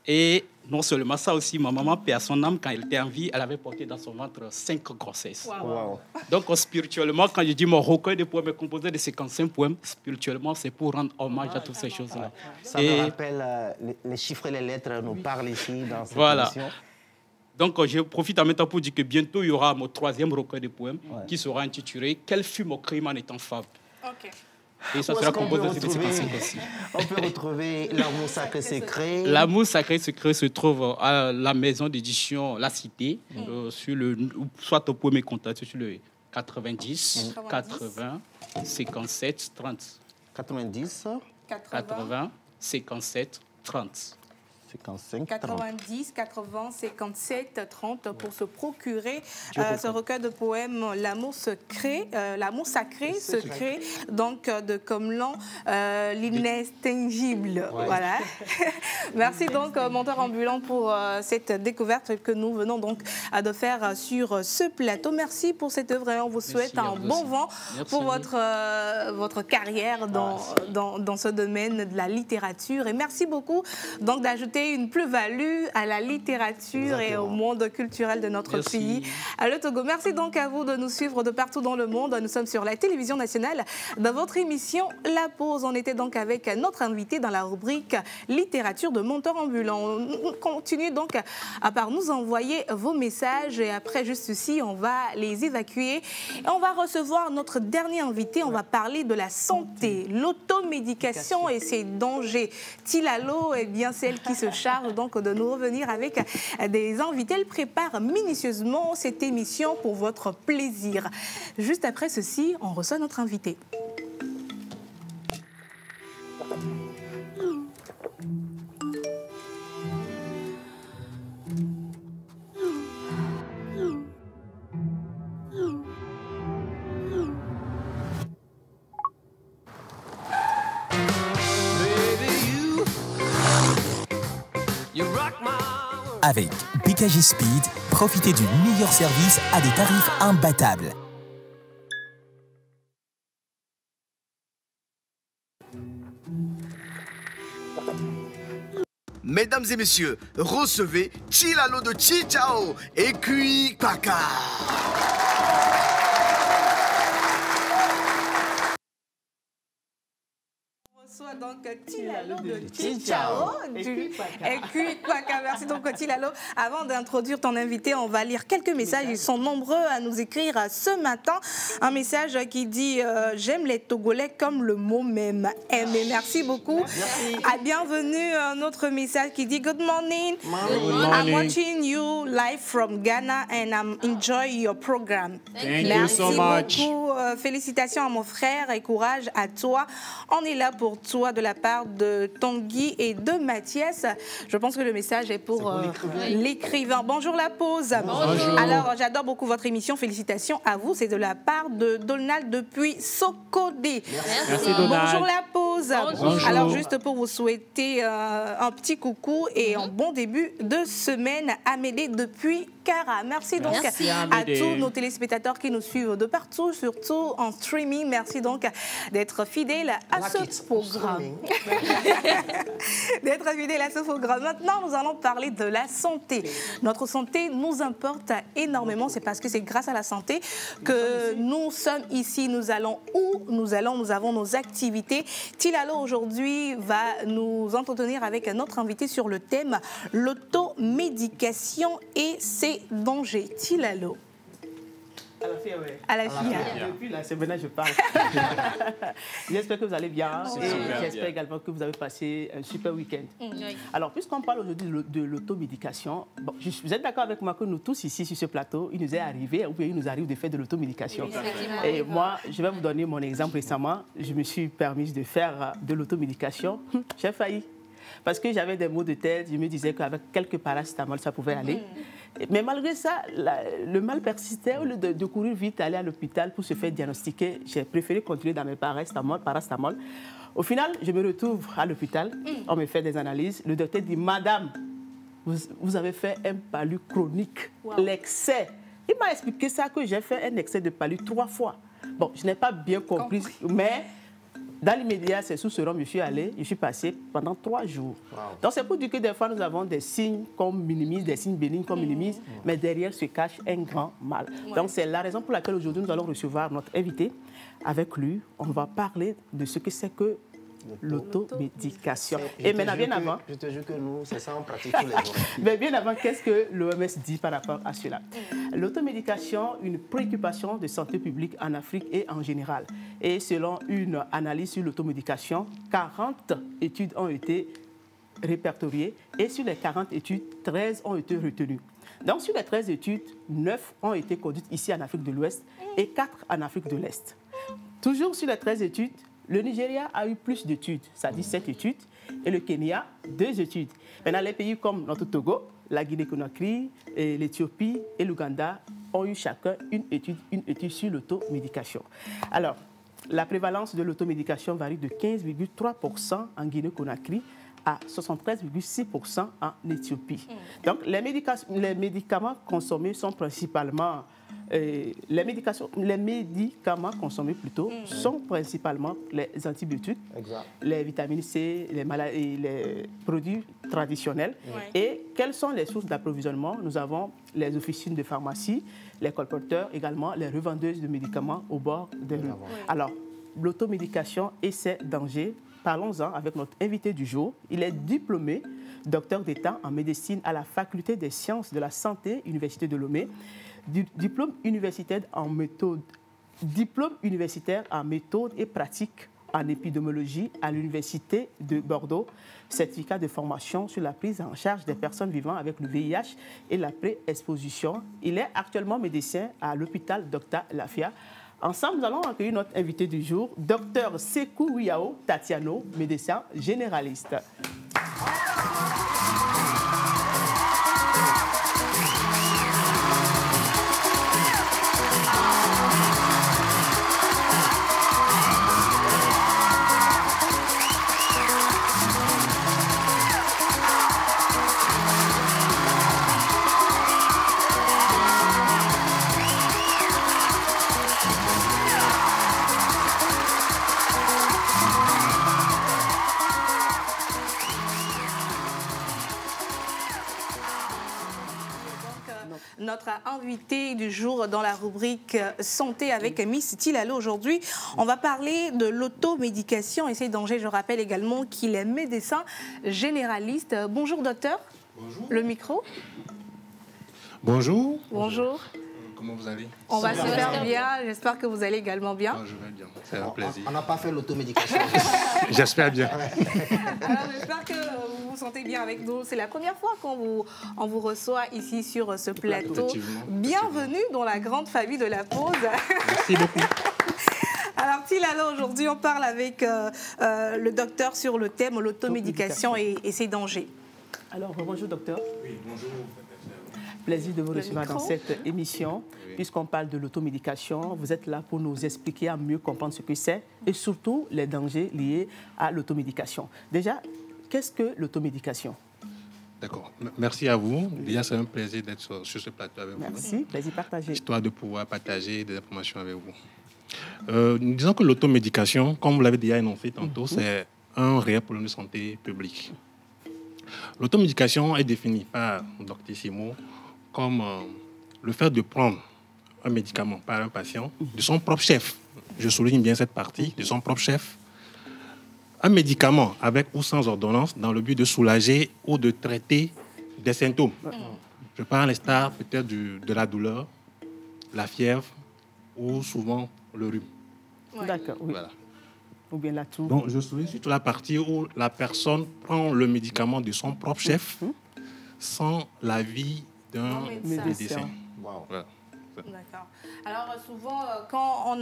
et Non seulement ça aussi, ma maman, paix à son âme, quand elle était en vie, elle avait porté dans son ventre 5 grossesses. Wow. Donc, spirituellement, quand je dis mon recueil de poèmes est composé de 55 poèmes, spirituellement, c'est pour rendre hommage à toutes ces choses-là. Ça me rappelle les chiffres et les lettres nous parlent ici dans cette émission. Donc, je profite en même temps pour dire que bientôt, il y aura mon 3e recueil de poèmes qui sera intitulé « Quel fut mon crime en étant femme ?» Et ça sera composé de 55 aussi. On peut retrouver L'amour sacré secret. L'amour sacré secret se trouve à la maison d'édition La Cité, sur soit au premier contact sur le 90 80 57 30. 90 80 57 30. 90, 80, 57, 30 pour se procurer ce recueil de poèmes L'amour sacré secret, donc de Comelin, l'inextinguible. Voilà. Merci donc, Menteur Ambulant, pour cette découverte que nous venons donc de faire sur ce plateau. Merci pour cette œuvre et on vous souhaite un bon vent pour votre carrière dans ce domaine de la littérature. Et merci beaucoup donc d'ajouter une plus-value à la littérature et au monde culturel de notre pays, le Togo. Merci donc à vous de nous suivre de partout dans le monde. Nous sommes sur la télévision nationale dans votre émission La Pause. On était donc avec notre invité dans la rubrique littérature de Menteur Ambulant. On continue donc à nous envoyer vos messages et après juste ici, on va les évacuer. Et on va recevoir notre dernier invité. On va parler de la santé, l'automédication et ses dangers. Tilalo est bien celle qui se charge donc de nous revenir avec des invités. Elle prépare minutieusement cette émission pour votre plaisir. Juste après ceci, on reçoit notre invité. Avec BKG Speed, profitez du meilleur service à des tarifs imbattables. Mesdames et messieurs, recevez Tilalo de Chichao et Kui Paka. Donc Tilalo de Chichao et Kui Paka. Merci donc Tilalo. Avant d'introduire ton invité, on va lire quelques messages. Ils sont nombreux à nous écrire ce matin. Un message qui dit j'aime les Togolais comme le mot même. Aimer. Merci beaucoup. Bienvenue. Un autre message qui dit good morning. I'm watching you live from Ghana and I'm enjoying your program. Merci beaucoup. Félicitations à mon frère et courage à toi. On est là pour toi de la part de Tanguy et de Mathias. Je pense que le message est pour l'écrivain. Bonjour La Pause. Bonjour. Alors, j'adore beaucoup votre émission. Félicitations à vous. C'est de la part de Donald depuis Sokodé. Merci Donald. Bonjour La Pause. Bonjour. Alors, juste pour vous souhaiter un petit coucou et un bon début de semaine, Amédée depuis Cara. Merci donc à tous nos téléspectateurs qui nous suivent de partout, surtout en streaming. Merci donc d'être fidèles à ce programme. D'être fidèles à ce programme. Maintenant, nous allons parler de la santé. Notre santé nous importe énormément. C'est parce que c'est grâce à la santé que nous sommes ici. Nous allons où nous allons. Nous avons nos activités. Tilalo aujourd'hui va nous entretenir avec notre invité sur le thème l'automédication et ses dangers. Tilalo. À la fille, oui. À la fille. Depuis la semaine, je parle. J'espère que vous allez bien. J'espère également que vous avez passé un super week-end. Alors, puisqu'on parle aujourd'hui de l'automédication, bon, vous êtes d'accord avec moi que nous tous ici sur ce plateau, il nous est arrivé, ou bien il nous arrive de faire de l'automédication. Et moi, je vais vous donner mon exemple récemment. Je me suis permise de faire de l'automédication. J'ai failli. Parce que j'avais des maux de tête, je me disais qu'avec quelques paracétamol, ça pouvait aller. Mais malgré ça, le mal persistait. Au lieu de courir vite, aller à l'hôpital pour se faire diagnostiquer, j'ai préféré continuer dans mes paracétamol. Au final, je me retrouve à l'hôpital, on me fait des analyses. Le docteur dit, madame, vous avez fait un palu chronique, l'excès. Il m'a expliqué ça, que j'ai fait un excès de palu 3 fois. Bon, je n'ai pas bien compris, mais dans l'immédiat, c'est sous ce rang, je suis allé, je suis passé pendant 3 jours. Wow. Donc c'est pour dire que des fois, nous avons des signes qu'on minimise, des signes bénignes qu'on minimise, mais derrière se cache un grand mal. Donc c'est la raison pour laquelle aujourd'hui, nous allons recevoir notre invité. Avec lui, on va parler de ce que c'est que l'automédication. Et maintenant, bien avant... Je te jure que nous, c'est ça, on pratique tous les jours. Mais bien avant, qu'est-ce que l'OMS dit par rapport à cela? L'automédication, une préoccupation de santé publique en Afrique et en général. Et selon une analyse sur l'automédication, 40 études ont été répertoriées et sur les 40 études, 13 ont été retenues. Donc, sur les 13 études, 9 ont été conduites ici en Afrique de l'Ouest et 4 en Afrique de l'Est. Toujours sur les 13 études, le Nigeria a eu plus d'études, ça dit 7 études, et le Kenya, 2 études. Maintenant, les pays comme notre Togo, la Guinée-Conakry, l'Éthiopie et l'Ouganda ont eu chacun une étude sur l'automédication. Alors, la prévalence de l'automédication varie de 15,3% en Guinée-Conakry à 73,6% en Éthiopie. Donc, les médicaments consommés sont principalement... les médicaments consommés plutôt sont principalement les antibiotiques, les vitamines C, les produits traditionnels. Ouais. Et quelles sont les sources d'approvisionnement? Nous avons les officines de pharmacie, les colporteurs, également les revendeuses de médicaments au bord des rues. Ouais. Alors, l'automédication et ses dangers, parlons-en avec notre invité du jour. Il est diplômé, docteur d'État en médecine à la Faculté des sciences de la santé, Université de Lomé. Diplôme universitaire en méthode et pratique en épidémiologie à l'Université de Bordeaux, certificat de formation sur la prise en charge des personnes vivant avec le VIH et la pré-exposition. Il est actuellement médecin à l'hôpital Dr Lafia. Ensemble, nous allons accueillir notre invité du jour, Dr Sekou Wiao Tatiano, médecin généraliste. Notre invité du jour dans la rubrique Santé avec Miss Tilalo. Aujourd'hui, on va parler de l'automédication et ses dangers. Je rappelle également qu'il est médecin généraliste. Bonjour docteur. Bonjour. Le micro. Bonjour. Bonjour. Comment vous allez? On va se faire bien. J'espère que vous allez également bien. Je vais bien. C'est un plaisir. On n'a pas fait l'automédication. J'espère bien. Alors, j'espère que vous vous sentez bien avec nous. C'est la première fois qu'on vous reçoit ici sur ce plateau. Bienvenue dans la grande famille de la pause. Merci beaucoup. Alors, Tilalo, aujourd'hui, on parle avec le docteur sur le thème l'automédication et ses dangers. Alors, bonjour docteur. Oui, bonjour. Plaisir de vous recevoir dans cette émission. Oui. Puisqu'on parle de l'automédication, vous êtes là pour nous expliquer à mieux comprendre ce que c'est et surtout les dangers liés à l'automédication. Déjà, qu'est-ce que l'automédication? D'accord. Merci à vous. Déjà, c'est un plaisir d'être sur ce plateau avec vous. Merci, plaisir partagé. Histoire de pouvoir partager des informations avec vous. Disons que l'automédication, comme vous l'avez déjà énoncé tantôt, c'est un réel problème de santé publique. L'automédication est définie par Doctissimo comme le fait de prendre un médicament par un patient de son propre chef. Je souligne bien cette partie, de son propre chef. Un médicament avec ou sans ordonnance dans le but de soulager ou de traiter des symptômes. Je parle à l'instar peut-être de la douleur, la fièvre ou souvent le rhume. D'accord, oui. Voilà. Ou bien la toux. Donc, je souligne surtout la partie où la personne prend le médicament de son propre chef sans l'avis d'un médecin. Wow. Voilà. D'accord. Alors souvent, quand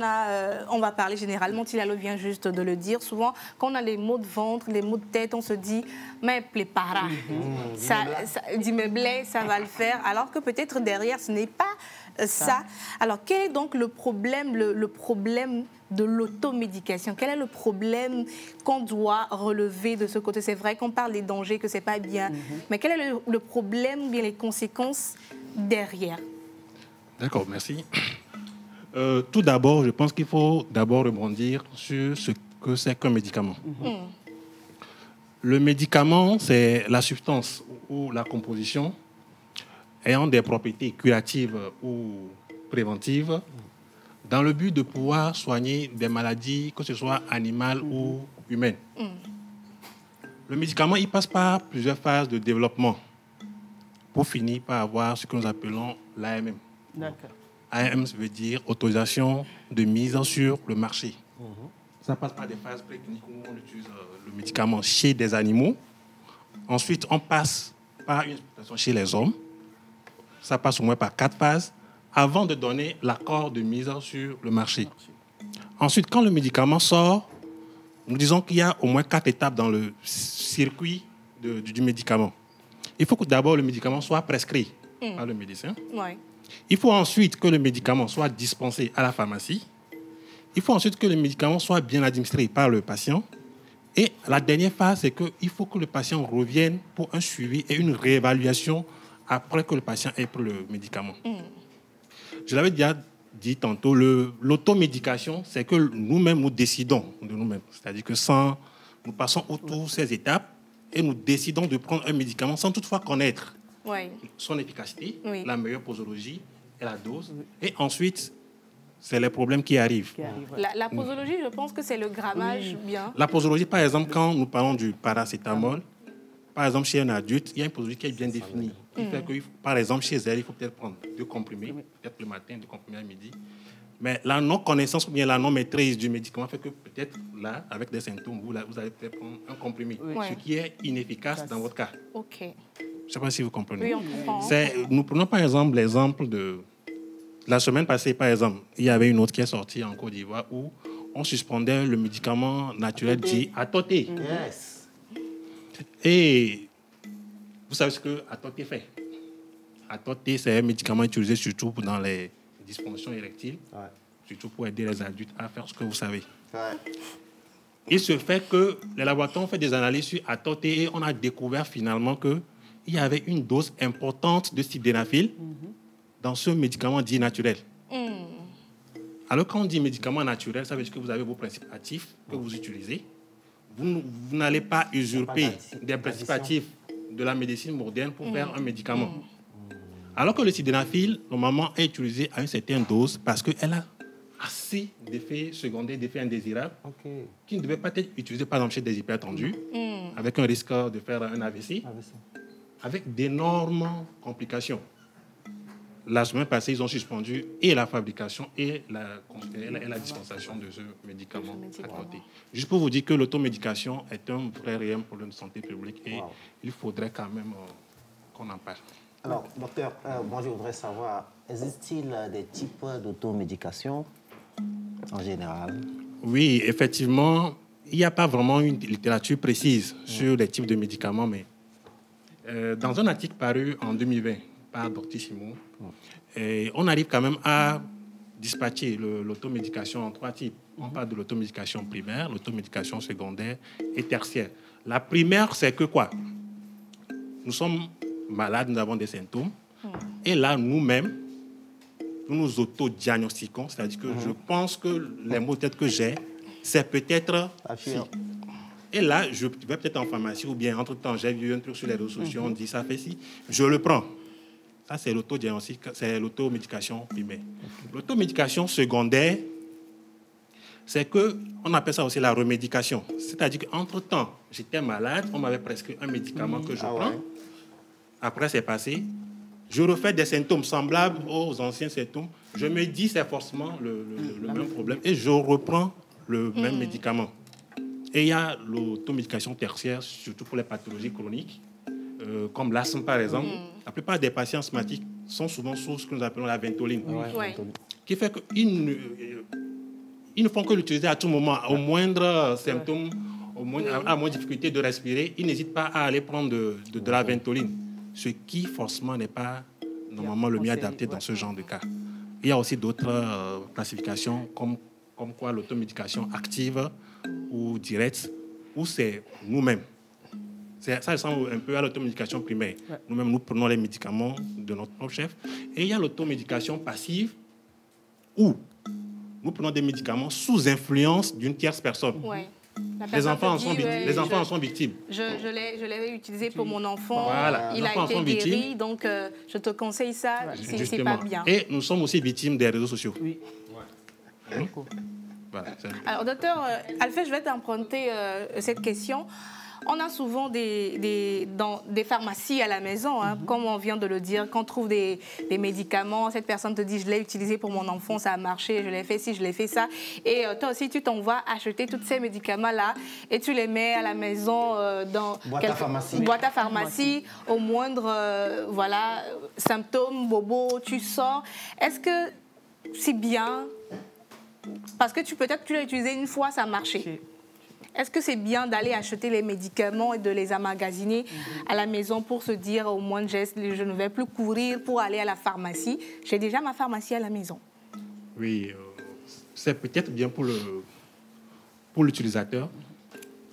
on va parler généralement, Tilalo vient juste de le dire, souvent quand on a les maux de ventre, les maux de tête, on se dit « mais prépara, ça va le faire », alors que peut-être derrière, ce n'est pas ça. Alors quel est donc le problème, le problème de l'automédication? Quel est le problème qu'on doit relever de ce côté? C'est vrai qu'on parle des dangers, que ce n'est pas bien, mais quel est le problème ou bien les conséquences derrière? D'accord, merci. Tout d'abord, je pense qu'il faut d'abord rebondir sur ce que c'est qu'un médicament. Le médicament, c'est la substance ou la composition ayant des propriétés curatives ou préventives dans le but de pouvoir soigner des maladies, que ce soit animales ou humaines. Le médicament, il passe par plusieurs phases de développement pour finir par avoir ce que nous appelons l'AMM. AMM, ça veut dire autorisation de mise sur le marché. Ça passe par des phases précliniques où on utilise le médicament chez des animaux. Ensuite, on passe par une exploitation chez les hommes. Ça passe au moins par 4 phases avant de donner l'accord de mise sur le marché. Ensuite, quand le médicament sort, nous disons qu'il y a au moins 4 étapes dans le circuit du médicament. Il faut que d'abord le médicament soit prescrit par le médecin. Il faut ensuite que le médicament soit dispensé à la pharmacie. Il faut ensuite que le médicament soit bien administré par le patient. Et la dernière phase, c'est qu'il faut que le patient revienne pour un suivi et une réévaluation après que le patient ait pris le médicament. Je l'avais déjà dit tantôt, l'automédication, c'est que nous-mêmes, nous décidons de nous-mêmes. C'est-à-dire que nous passons autour de ces étapes et nous décidons de prendre un médicament sans toutefois connaître son efficacité, la meilleure posologie et la dose. Et ensuite, c'est les problèmes qui arrivent. La posologie, je pense que c'est le grammage bien. La posologie, par exemple, quand nous parlons du paracétamol, par exemple, chez un adulte, il y a une posologie qui est bien définie. Qui fait que, par exemple, chez elle, il faut peut-être prendre 2 comprimés, peut-être le matin, 2 comprimés à midi. Mais la non-connaissance ou bien la non-maîtrise du médicament fait que peut-être là, avec des symptômes, vous allez peut-être prendre un comprimé, ce qui est inefficace dans votre cas. Je ne sais pas si vous comprenez. Oui, on comprend. Nous prenons par exemple l'exemple de la semaine passée, par exemple, il y avait une autre qui est sortie en Côte d'Ivoire où on suspendait le médicament naturel dit Atoté. Et vous savez ce que Atoté fait? Atoté, c'est un médicament utilisé surtout dans les dysfonctions érectiles, surtout pour aider les adultes à faire ce que vous savez. Il se fait que les laboratoires ont fait des analyses sur Atoté et on a découvert finalement qu'il y avait une dose importante de sildenafil dans ce médicament dit naturel. Alors, quand on dit médicament naturel, ça veut dire que vous avez vos principes actifs que vous utilisez. Vous n'allez pas usurper des principes actifs de la médecine moderne pour faire un médicament. Alors que le sildenafil, normalement, est utilisé à une certaine dose parce qu'elle a assez d'effets secondaires, d'effets indésirables, qui ne devaient pas être utilisés, par exemple, chez des hypertendus, avec un risque de faire un AVC, avec d'énormes complications. La semaine passée, ils ont suspendu et la fabrication et la dispensation de ce médicament à côté. Juste pour vous dire que l'automédication est un vrai réel problème de santé publique et il faudrait quand même qu'on en parle. Alors, docteur, moi je voudrais savoir, existe-t-il des types d'automédication en général? Oui, effectivement, il n'y a pas vraiment une littérature précise sur les types de médicaments, mais dans un article paru en 2020 par Doctissimo, on arrive quand même à dispatcher l'automédication en 3 types. On parle de l'automédication primaire, l'automédication secondaire et tertiaire. La primaire, c'est que quoi? Nous sommes malades, nous avons des symptômes. Et là, nous-mêmes, nous nous autodiagnostiquons. C'est-à-dire que je pense que les maux de tête que j'ai, c'est peut-être... Et là, je vais peut-être en pharmacie ou bien, entre-temps, j'ai vu un truc sur les réseaux sociaux, on dit ça fait ci, je le prends. Ça, c'est l'autodiagnostic, c'est l'automédication primaire. L'automédication secondaire, c'est qu'on appelle ça aussi la remédication. C'est-à-dire qu'entre-temps, j'étais malade, on m'avait prescrit un médicament que je prends. Après, c'est passé. Je refais des symptômes semblables aux anciens symptômes. Je me dis c'est forcément le même problème et je reprends le même médicament. Et il y a l'automédication tertiaire, surtout pour les pathologies chroniques, comme l'asthme par exemple. La plupart des patients asthmatiques sont souvent sous ce que nous appelons la ventoline, qui fait qu'ils ne font que l'utiliser à tout moment, au moindre symptôme, à la moindre difficulté de respirer, ils n'hésitent pas à aller prendre de la ventoline, ce qui forcément n'est pas normalement le mieux adapté dans ce genre de cas. Il y a aussi d'autres classifications comme quoi l'automédication active ou directe, où c'est nous-mêmes. Ça ressemble un peu à l'automédication primaire. Nous-mêmes, nous prenons les médicaments de notre propre chef. Et il y a l'automédication passive, où nous prenons des médicaments sous influence d'une tierce personne. Ouais. Les enfants en sont victimes. Je l'avais utilisé pour mon enfant. Voilà. Il a été guéri, donc je te conseille ça, c'est pas bien. Et nous sommes aussi victimes des réseaux sociaux. Oui. Voilà, alors, docteur Alfred, je vais t'emprunter cette question. On a souvent des pharmacies à la maison, hein, comme on vient de le dire, quand on trouve des médicaments, cette personne te dit « je l'ai utilisé pour mon enfant, ça a marché, je l'ai fait ci, je l'ai fait ça ». Et toi aussi, tu t'en vas acheter tous ces médicaments-là et tu les mets à la maison dans boîte à pharmacie, au moindre symptôme, bobo, tu sors. Est-ce que c'est bien? Parce que peut-être tu l'as utilisé une fois, ça a marché. Est-ce que c'est bien d'aller acheter les médicaments et de les emmagasiner à la maison pour se dire au moins geste, je ne vais plus courir pour aller à la pharmacie. J'ai déjà ma pharmacie à la maison. Oui, c'est peut-être bien pour l'utilisateur.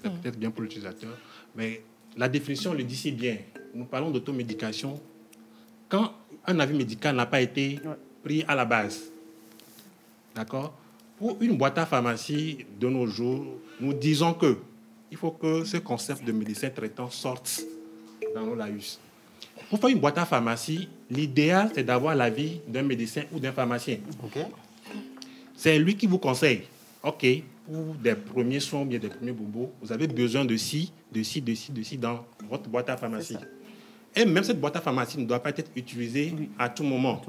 C'est peut-être bien pour l'utilisateur. Mais la définition le dit si bien. Nous parlons d'automédication. Quand un avis médical n'a pas été pris à la base, d'accord? Pour une boîte à pharmacie de nos jours, nous disons qu'il faut que ce concept de médecin traitant sorte dans nos laïus. Pour faire une boîte à pharmacie, l'idéal, c'est d'avoir l'avis d'un médecin ou d'un pharmacien. Okay. C'est lui qui vous conseille. OK, pour des premiers soins, bien des premiers bobos, vous avez besoin de ci, de ci, de ci, de ci dans votre boîte à pharmacie. Et même cette boîte à pharmacie ne doit pas être utilisée à tout moment.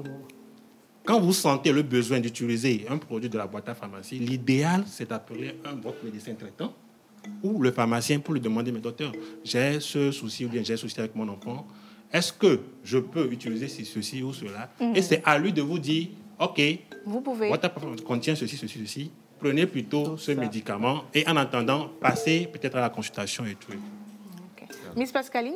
Quand vous sentez le besoin d'utiliser un produit de la boîte à pharmacie, l'idéal, c'est d'appeler votre médecin traitant ou le pharmacien pour lui demander, mais docteur, j'ai ce souci ou bien j'ai ce souci avec mon enfant. Est-ce que je peux utiliser ceci ou cela? Et c'est à lui de vous dire, OK, vous pouvez. Boîte à pharmacie contient ceci, ceci, ceci. Prenez plutôt ce médicament et en attendant, passez peut-être à la consultation et tout. Okay. Miss Pascaline?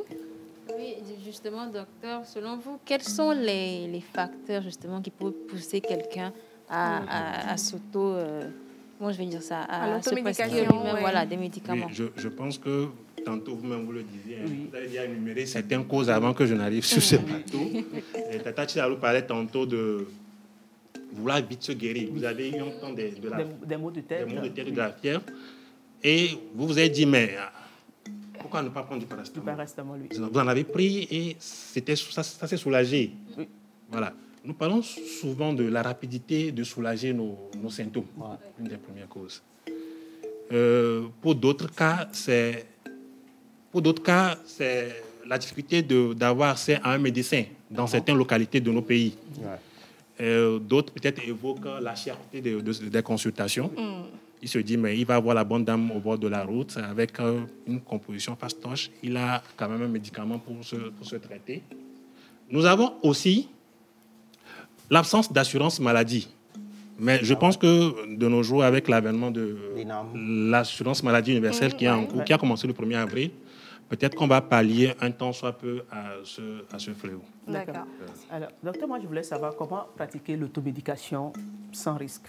Oui, justement, docteur, selon vous, quels sont les facteurs justement qui peuvent pousser quelqu'un à s'auto... comment je vais dire ça? À se prescrire lui-même des médicaments. Oui, je pense que tantôt vous-même vous le disiez, vous avez déjà énuméré certaines causes avant que je n'arrive sur ce plateau. Tata Chidalou parlait tantôt de vouloir vite se guérir. Vous avez eu un temps des maux de tête, de la fièvre. Et vous vous êtes dit, mais... pourquoi ne pas prendre du paracétamol? Vous en avez pris et ça s'est soulagé. Oui. Voilà. Nous parlons souvent de la rapidité de soulager nos symptômes. Une des premières causes. Pour d'autres cas, c'est la difficulté d'avoir accès à un médecin dans certaines localités de nos pays. D'autres peut-être évoquent la cherté des consultations. Il se dit, mais il va voir la bonne dame au bord de la route avec une composition fastoche. Il a quand même un médicament pour se traiter. Nous avons aussi l'absence d'assurance maladie. Mais je pense que de nos jours, avec l'avènement de l'assurance maladie universelle qui a commencé le 1er avril, peut-être qu'on va pallier un temps soit peu à ce fléau. D'accord. Alors, docteur, moi, je voulais savoir comment pratiquer l'automédication sans risque.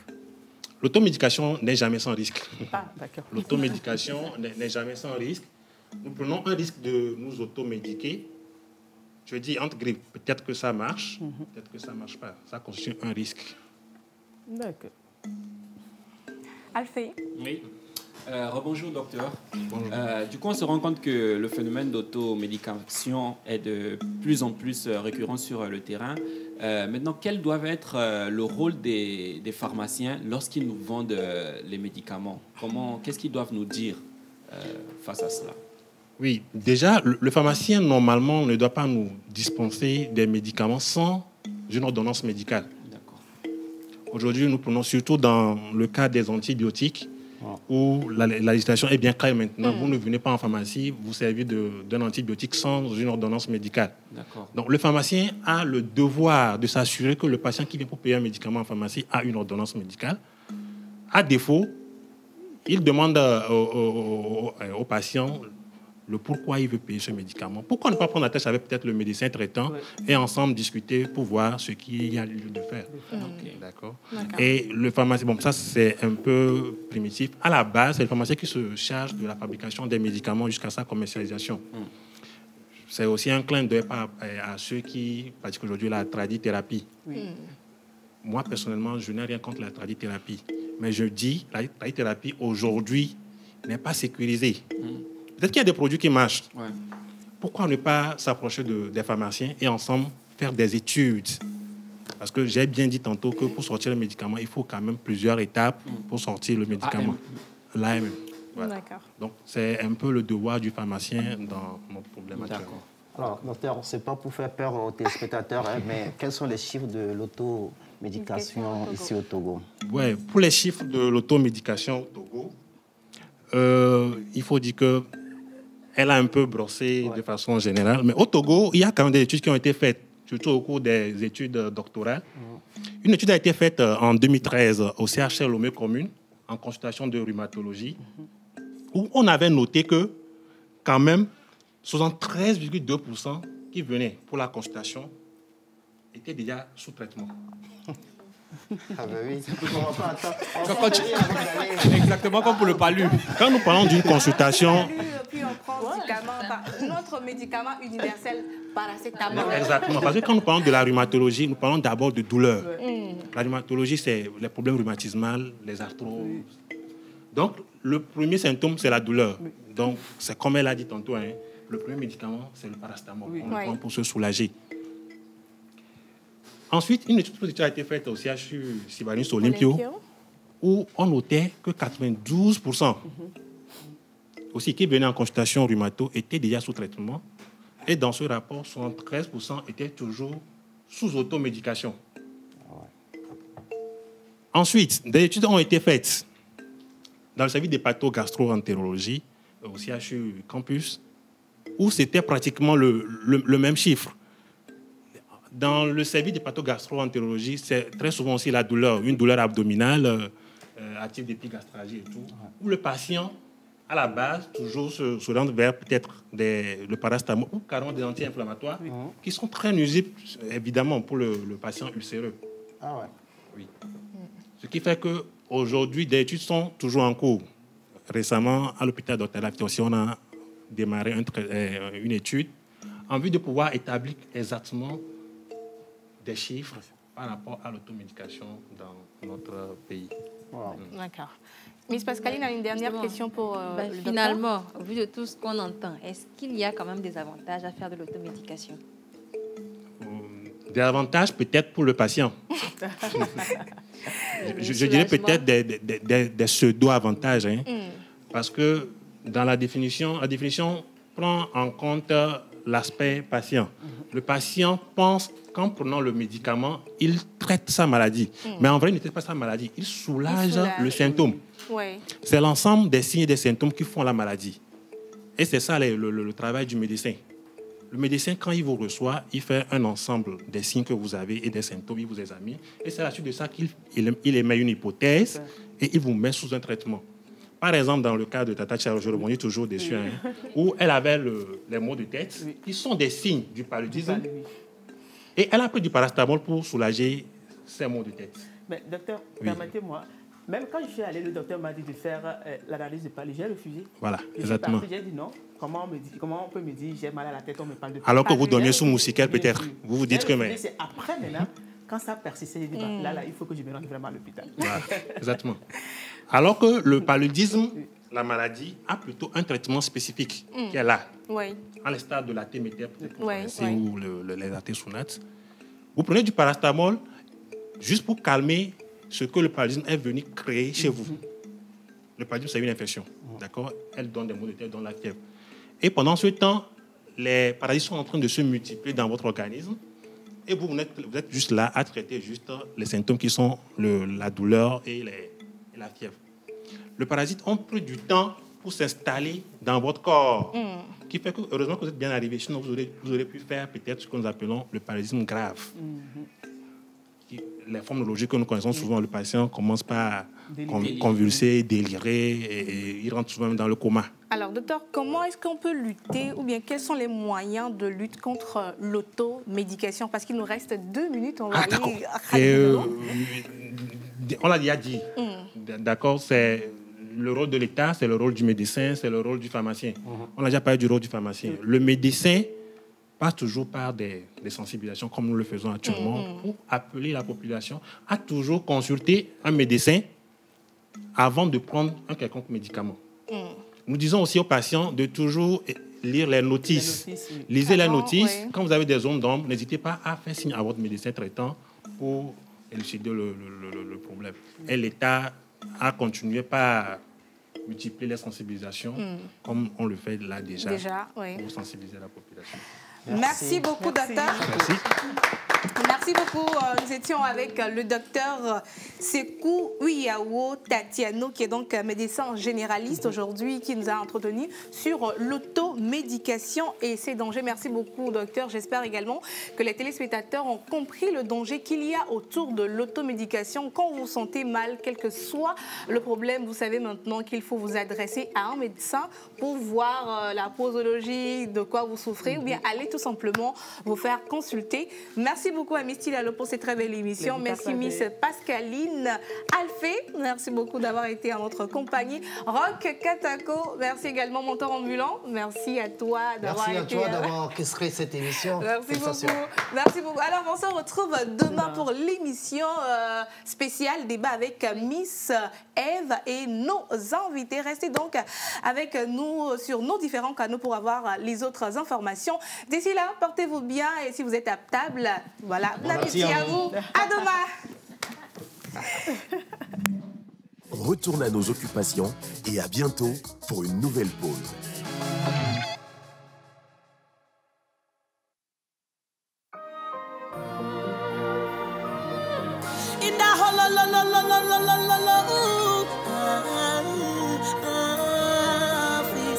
L'automédication n'est jamais sans risque. Ah, d'accord. L'automédication n'est jamais sans risque. Nous prenons un risque de nous automédiquer. Je dis entre grippes, peut-être que ça marche, peut-être que ça ne marche pas. Ça constitue un risque. D'accord. Alfred? Oui. Rebonjour, docteur. Du coup, on se rend compte que le phénomène d'automédication est de plus en plus récurrent sur le terrain. Maintenant, quel doit être le rôle des pharmaciens lorsqu'ils nous vendent les médicaments? Qu'est-ce qu'ils doivent nous dire face à cela? Oui, déjà, le pharmacien, normalement, ne doit pas nous dispenser des médicaments sans une ordonnance médicale. Aujourd'hui, nous prenons surtout dans le cas des antibiotiques, où la législation est bien claire maintenant. Vous ne venez pas en pharmacie, vous servez d'un antibiotique sans une ordonnance médicale. Donc, le pharmacien a le devoir de s'assurer que le patient qui vient pour payer un médicament en pharmacie a une ordonnance médicale. À défaut, il demande au patient le pourquoi il veut payer ce médicament. Pourquoi ne pas prendre la tâche avec peut-être le médecin traitant et ensemble discuter pour voir ce qu'il y a lieu de faire. D'accord. Et le pharmacien, bon, ça c'est un peu primitif. À la base, c'est le pharmacien qui se charge de la fabrication des médicaments jusqu'à sa commercialisation. C'est aussi un clin d'œil à ceux qui pratiquent aujourd'hui la tradithérapie. Moi, personnellement, je n'ai rien contre la tradithérapie. Mais je dis, la trithérapie aujourd'hui n'est pas sécurisée. Peut-être qu'il y a des produits qui marchent. Ouais. Pourquoi ne pas s'approcher des pharmaciens et ensemble faire des études? Parce que j'ai bien dit tantôt que pour sortir le médicament, il faut quand même plusieurs étapes pour sortir le médicament. L'AMM. Voilà. D'accord. Donc, c'est un peu le devoir du pharmacien dans notre problème actuel. Alors, docteur, ce n'est pas pour faire peur aux téléspectateurs, mais quels sont les chiffres de l'automédication ici au Togo? Ouais, pour les chiffres de l'automédication au Togo, il faut dire qu'elle a un peu brossé de façon générale. Mais au Togo, il y a quand même des études qui ont été faites, surtout au cours des études doctorales. Une étude a été faite en 2013 au CHR Lomé Commune, en consultation de rhumatologie, où on avait noté que, quand même, 73,2% qui venaient pour la consultation étaient déjà sous traitement. Ah ben oui, exactement comme pour le palu. Quand nous parlons d'une consultation... Puis on prend notre médicament universel, paracétamol. Exactement, parce que quand nous parlons de la rhumatologie, nous parlons d'abord de douleur. La rhumatologie, c'est les problèmes rhumatismaux, les arthroses. Donc, le premier symptôme, c'est la douleur. Donc, c'est comme elle a dit tantôt, hein, le premier médicament, c'est le paracétamol. On le prend pour se soulager. Ensuite, une étude a été faite au CHU Sibarius Olympio, où on notait que 92% aussi qui venaient en consultation rhumato étaient déjà sous traitement. Et dans ce rapport, 73% étaient toujours sous automédication. Ensuite, des études ont été faites dans le service d'hépato-gastro-entérologie au CHU Campus, où c'était pratiquement le même chiffre. Dans le service d'hépato-gastro-entérologie, c'est très souvent aussi la douleur, une douleur abdominale, active d'épigastralgie et tout, où le patient, à la base, toujours se rend vers peut-être le paracétamol ou carrément des anti-inflammatoires qui sont très nuisibles, évidemment, pour le patient ulcéreux. Ah ouais. Oui. Ce qui fait qu'aujourd'hui, des études sont toujours en cours. Récemment, à l'hôpital Dr Lafayette aussi, on a démarré une étude en vue de pouvoir établir exactement des chiffres par rapport à l'automédication dans notre pays. Wow. D'accord. Miss Pascaline a une dernière question pour finalement, au vu de tout ce qu'on entend, est-ce qu'il y a quand même des avantages à faire de l'automédication? Des avantages peut-être pour le patient. je dirais peut-être des pseudo-avantages. Hein, parce que dans la définition prend en compte l'aspect patient. Le patient pense qu'en prenant le médicament, il traite sa maladie. Mais en vrai, il ne traite pas sa maladie. Il soulage le symptôme. Oui. C'est l'ensemble des signes et des symptômes qui font la maladie. Et c'est ça le travail du médecin. Le médecin, quand il vous reçoit, il fait un ensemble des signes que vous avez et des symptômes, il vous examine. Et c'est à la suite de ça qu'il émet une hypothèse et il vous met sous un traitement. Par exemple, dans le cas de Tata Charo, je rebondis toujours dessus, où elle avait les maux de tête, qui sont des signes du paludisme. Et elle a pris du paracétamol pour soulager ses maux de tête. Mais docteur, permettez-moi, même quand je suis allé, le docteur m'a dit de faire l'analyse de paludisme, j'ai refusé. Voilà, exactement. J'ai dit non. Comment on peut me dire j'ai mal à la tête, on me parle de... Alors que vous dormiez sous moustiquaire peut-être. Vous vous dites que... mais c'est après maintenant, quand ça persistait, j'ai dit là, il faut que je me rende vraiment à l'hôpital. Voilà, exactement. Alors que le paludisme, la maladie, a plutôt un traitement spécifique qui est là. Oui. À l'instar de la TMT, peut-être ou les artésonates. Vous prenez du paracétamol juste pour calmer ce que le paludisme est venu créer chez vous. Le paludisme, c'est une infection. D'accord? Elle donne des maux de tête, elle donne la fièvre. Et pendant ce temps, les parasites sont en train de se multiplier dans votre organisme. Et vous êtes juste là à traiter juste les symptômes qui sont la douleur et la fièvre. Les parasites ont pris du temps pour s'installer dans votre corps. Qui fait que, heureusement que vous êtes bien arrivé. Sinon, vous aurez pu faire peut-être ce que nous appelons le paludisme grave. Les formes neurologiques que nous connaissons souvent, le patient commence par convulser, délirer, et il rentre souvent dans le coma. Alors, docteur, comment est-ce qu'on peut lutter, ou bien quels sont les moyens de lutte contre l'automédication? Parce qu'il nous reste 2 minutes, on va aller... on l'a déjà dit. D'accord, c'est le rôle de l'État, c'est le rôle du médecin, c'est le rôle du pharmacien. On a déjà parlé du rôle du pharmacien. Le médecin passe toujours par des sensibilisations, comme nous le faisons actuellement, pour appeler la population à toujours consulter un médecin avant de prendre un quelconque médicament. Nous disons aussi aux patients de toujours lire les notices. Lisez les notices. Quand vous avez des zones d'ombre, n'hésitez pas à faire signe à votre médecin traitant pour élucider le problème. Et l'État a continué par multiplier les sensibilisations, comme on le fait là déjà pour sensibiliser la population. Merci beaucoup, docteur. Merci. Merci beaucoup. Nous étions avec le docteur Sekou Uyao Tatiano, qui est donc médecin généraliste aujourd'hui, qui nous a entretenu sur l'automédication et ses dangers. Merci beaucoup, docteur. J'espère également que les téléspectateurs ont compris le danger qu'il y a autour de l'automédication. Quand vous vous sentez mal, quel que soit le problème, vous savez maintenant qu'il faut vous adresser à un médecin pour voir la posologie, de quoi vous souffrez, ou bien aller tout simplement vous faire consulter. Merci beaucoup à Miss Tilalo pour cette très belle émission. Merci Miss Pascaline Alphée. Merci beaucoup d'avoir été en notre compagnie. Roch Katako, merci également Mentor Ambulant. Merci à toi d'avoir été... Merci à toi d'avoir orchestré cette émission. Merci beaucoup. Merci beaucoup. Alors on se retrouve demain pour l'émission spéciale débat avec Miss Eve et nos invités. Restez donc avec nous sur nos différents canaux pour avoir les autres informations. D'ici là, portez-vous bien et si vous êtes à table, voilà, bon appétit à vous. À demain. Retourne à nos occupations et à bientôt pour une nouvelle pause. In the